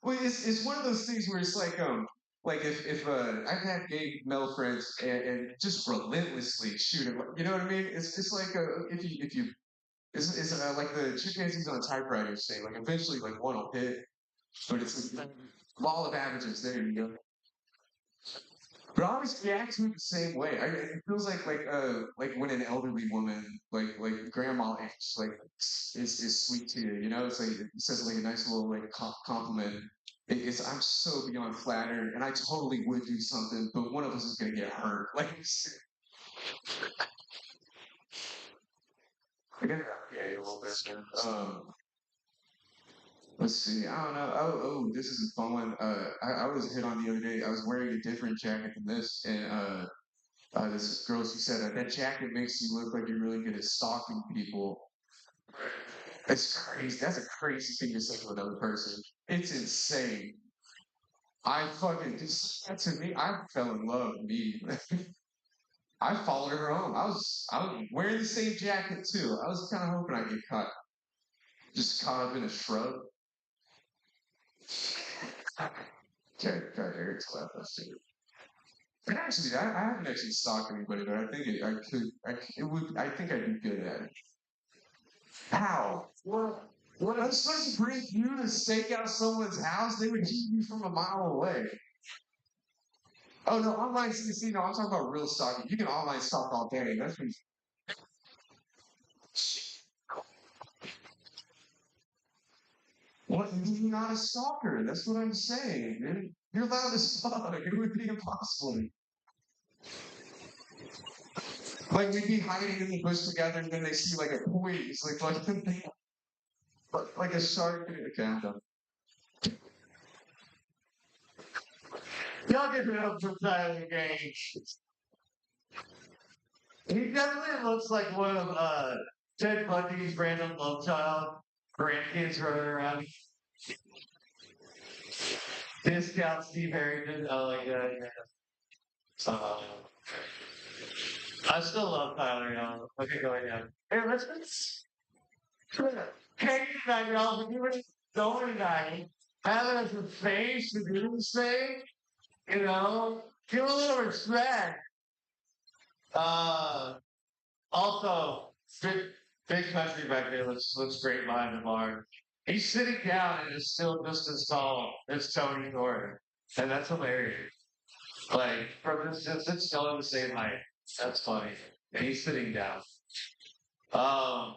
It's one of those things where it's like if I've had gay male friends and just relentlessly shoot it. You know what I mean? It's like if you it's like the chimpanzees on typewriters say, like eventually like one will hit, but it's like law of averages. There you go. But I always react to it the same way. It feels like when an elderly woman like grandma is sweet to you. You know, it's like it says like a nice little like compliment. It's I'm so beyond flattered, and I totally would do something, but one of us is gonna get hurt. Like I get yeah, a little bit. Let's see. I don't know. This is a fun one. I was hit on the other day. I was wearing a different jacket than this, and this girl, she said that jacket makes you look like you're really good at stalking people. It's crazy. That's a crazy thing to say to another person. It's insane. I fucking just that to me. I fell in love immediately. I followed her home. I was wearing the same jacket too. I was kind of hoping I'd get caught, just caught up in a shrub. Okay, Eric's left. Let's see. But actually, I haven't actually stalked anybody, but I think I could. It would. I think I'd be good at it. How? What? I'm supposed to bring you to stake out someone's house? They would keep you from a mile away. Oh no, online. See, no, I'm talking about real stalking. You can online stalk all day. That's when. What? You're not a stalker. That's what I'm saying. You're allowed to stalk. It would be impossible. Like we'd be hiding in the bush together, and then they see like a poise, like a shark. Okay, I'm done. Y'all get rid of from Tyler Gage. He definitely looks like one of Ted Bundy's random love child grandkids running around. Discount Steve Harrington. Oh, like that. Yeah. I still love Tyler Young. Okay, go ahead. Hey, let's Katie that y'all, when you were going night, having some face to do this thing, you know, give a little respect. Also, big country back there looks great behind the bar. He's sitting down and is still just as tall as Tony Gordon. And that's hilarious. Like, from this distance, it's still in the same height. That's funny. And he's sitting down. Um,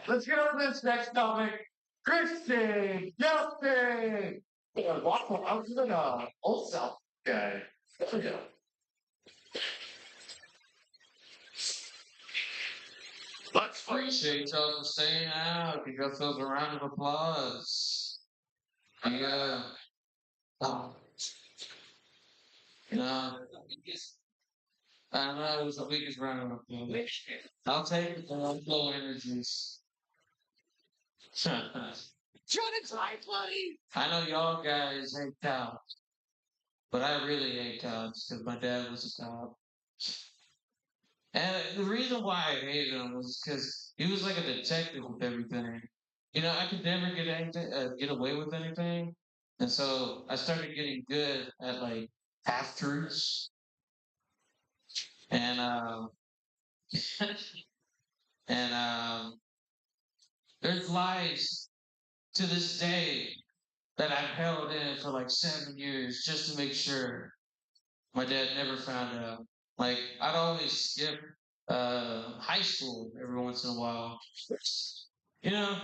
let's get on to this next topic. Christian Justin! Wow, I'm gonna old South guy. There we go. Let's Appreciate y'all for staying out. Give yourselves a round of applause. Yeah. You know, I know it was the weakest round of applause. I'll take it. Low energies. Jonathan's life, buddy! I know y'all guys hate cops, but I really hate cops because my dad was a cop. And the reason why I hated him was because he was like a detective with everything. You know, I could never get anything, get away with anything, and so I started getting good at like half truths and and there's lies to this day that I've held in for like 7 years just to make sure my dad never found out. Like I'd always skip high school every once in a while. You know,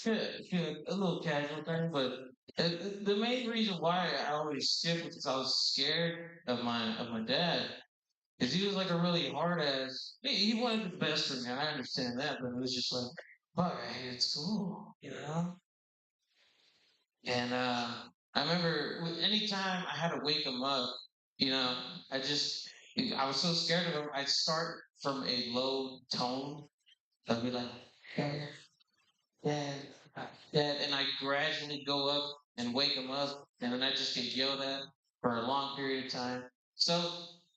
a little casual thing, but the main reason why I always skipped was because I was scared of my dad. Because he was like a really hard ass. He wanted the best for me. I understand that, but it was just like, fuck, I hated school, you know. And I remember anytime I had to wake him up, you know, I was so scared of him. I'd start from a low tone. I'd be like, "Hey," Dad, Dad, and I gradually go up and wake him up, and then I just get yelled at for a long period of time. So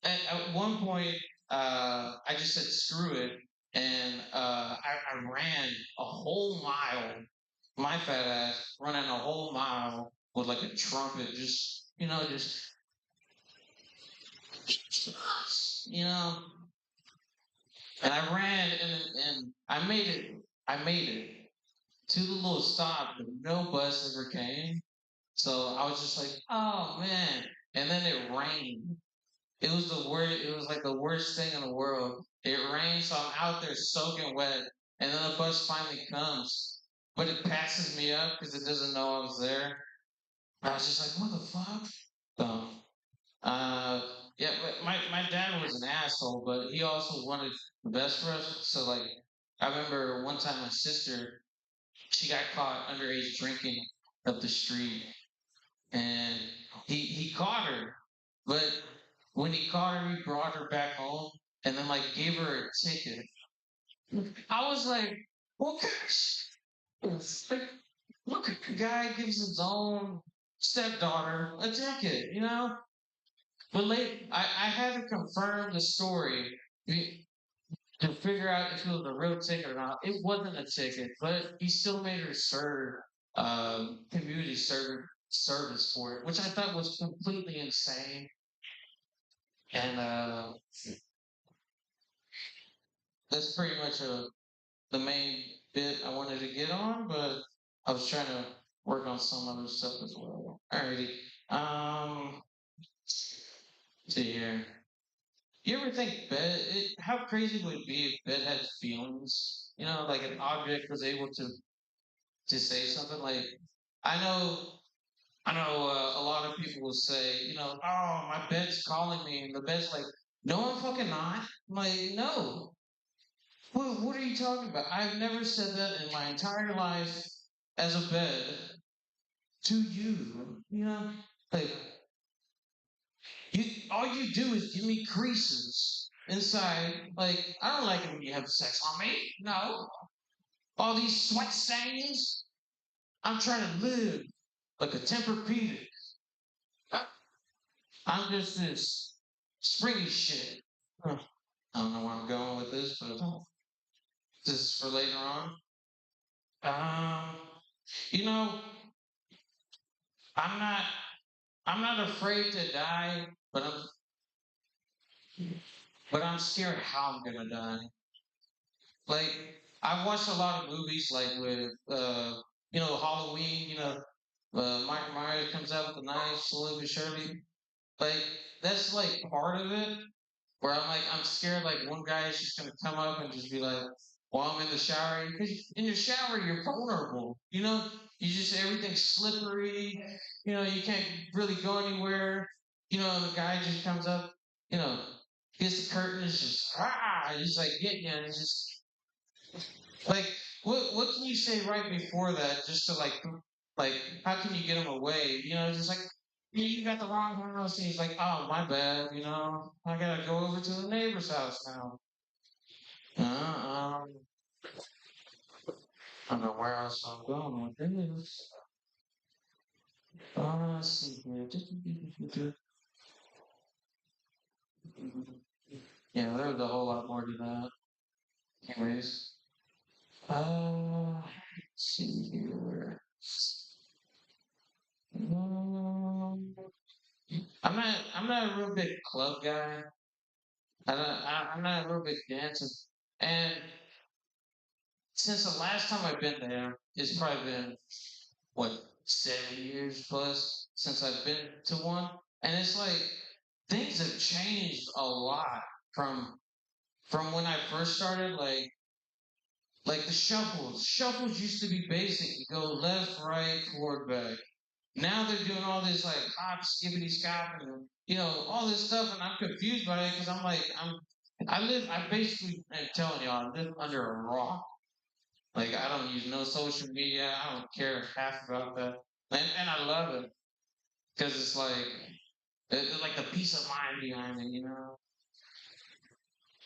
at one point, I just said screw it, and I ran a whole mile. My fat ass running a whole mile with like a trumpet, just you know, and I ran and I made it. I made it to the little stop, but no bus ever came. So I was just like, oh man. And then it rained. It was the worst, it was like the worst thing in the world. It rained, so I'm out there soaking wet. And then the bus finally comes. But it passes me up because it doesn't know I was there. I was just like, what the fuck? So, uh, yeah, but my dad was an asshole, but he also wanted the best for us. So, like, I remember one time my sister, she got caught underage drinking up the street and he caught her. But when he caught her, he brought her back home and then like gave her a ticket. I was like, what kind of like, what kind of guy gives his own stepdaughter a ticket, you know? But I had to confirm the story to figure out if it was a real ticket or not. It wasn't a ticket, but he still made her serve community service for it, which I thought was completely insane. And that's pretty much the main bit I wanted to get on, but I was trying to work on some other stuff as well. Alrighty. See here. You ever think how crazy would it be if bed had feelings? You know, like an object was able to say something like, I know, I know a lot of people will say, oh, my bed's calling me, and the bed's like, no, I'm fucking not. I'm like, no. What are you talking about? I've never said that in my entire life as a bed to you. Like all you do is give me creases inside. Like I don't like it when you have sex on me. No, all these sweat stains. I'm trying to live like a Tempur-Pedic. I'm just this springy shit. Huh. I don't know where I'm going with this, but this is for later on. Um, you know, I'm not I'm not afraid to die, but I'm scared how I'm gonna die. Like I've watched a lot of movies like with Halloween, Michael Myers comes out with the knife slowly but surely. Like that's like part of it where I'm scared like one guy is just gonna come up and just be like, while I'm in the shower, because in your shower you're vulnerable. You just everything's slippery. You can't really go anywhere. And the guy just comes up. You know, gets the curtain. It's just he's like getting you. And it's just like what can you say right before that just to like how can you get him away? Just like you got the wrong house, and he's like, oh my bad. I gotta go over to the neighbor's house now. Um, I don't know where else I'm going with this. Let's see here. Yeah, there was a whole lot more to that. Anyways, let's see here. Um, I'm not a real big club guy. I'm not a real big dancer. And since the last time I've been there, it's probably been what 7 years plus since I've been to one, and it's like things have changed a lot from when I first started. Like the shuffles. Shuffles used to be basic. You go left, right, forward, back. Now they're doing all this like hop, skippity, skop, and all this stuff, and I'm confused by it because I basically am telling y'all, I live under a rock. Like I don't use no social media. I don't care half about that, and I love it because it's like the peace of mind behind it.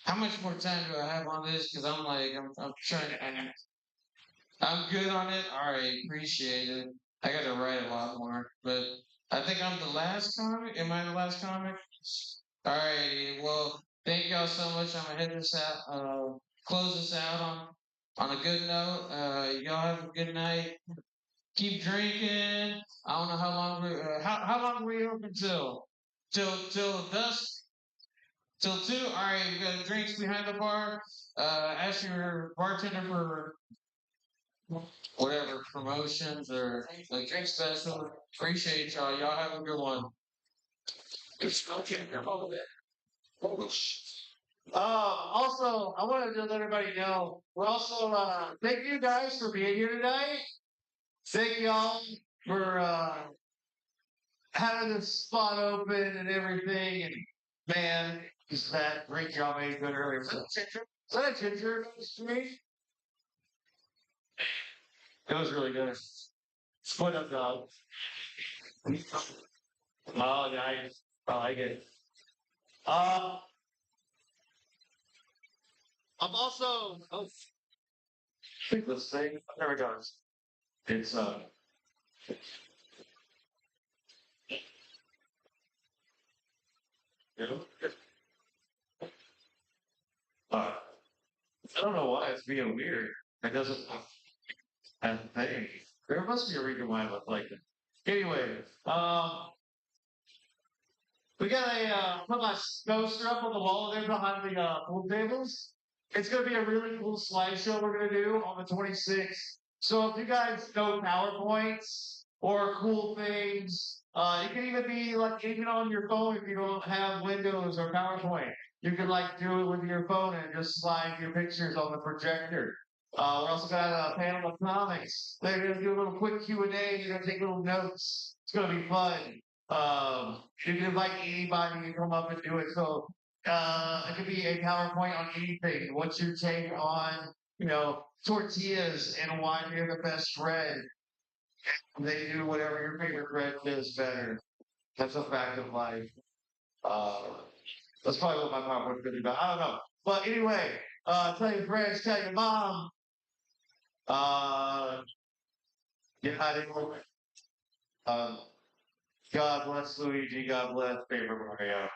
How much more time do I have on this? Because I'm trying. I'm good on it. All right, appreciate it. I got to write a lot more, but I think I'm the last comic. Am I the last comic? All right. Well, thank y'all so much. I'm gonna head this out. Close this out on a good note. Y'all have a good night. Keep drinking. I don't know how long we how long were you open till dusk. Till 2? Alright, we got drinks behind the bar. Ask your bartender for whatever promotions or like drink special. Appreciate y'all. Y'all have a good one. Also, I wanted to let everybody know we're also thank you guys for being here tonight. Thank y'all for having this spot open and everything. And man, is that drink y'all made good earlier? Is that ginger? Is that a ginger street? It was really good. Split up dog. Oh, nice. I like it. Uh, I'm also. Oh, think this thing. There it goes. It's you know, I don't know why it's being weird. It doesn't have a thing. There must be a reason why I look like it. Anyway, we got a put my poster up on the wall there behind the pool tables. It's gonna be a really cool slideshow we're gonna do on the 26th. So if you guys know PowerPoints or cool things, it can even be like even on your phone if you don't have Windows or PowerPoint. You can like do it with your phone and just slide your pictures on the projector. We're also got a panel of comics. They're gonna do a little quick Q&A. You're gonna take little notes. It's gonna be fun. You can invite anybody to come up and do it. So it could be a PowerPoint on anything. What's your take on, tortillas and why they're the best bread? They do whatever your favorite bread is better. That's a fact of life. Uh, that's probably what my PowerPoint's gonna be about. I don't know. But anyway, tell your friends, tell your mom. Get out of here. Uh, God bless Luigi. God bless Paper Mario.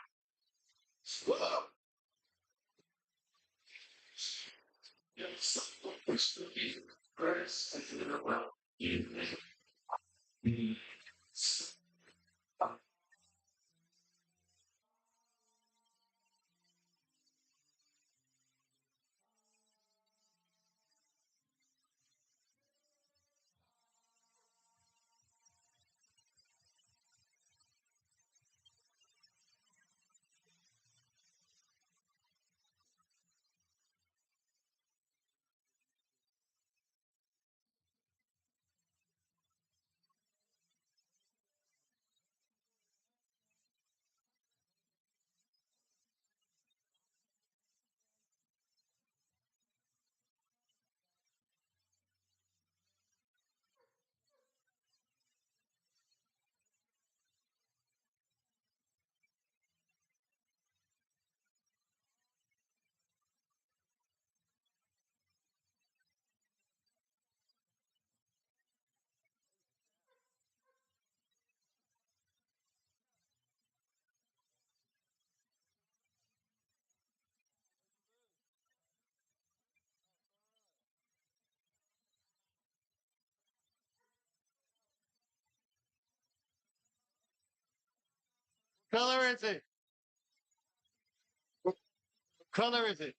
Color is it? Color is it?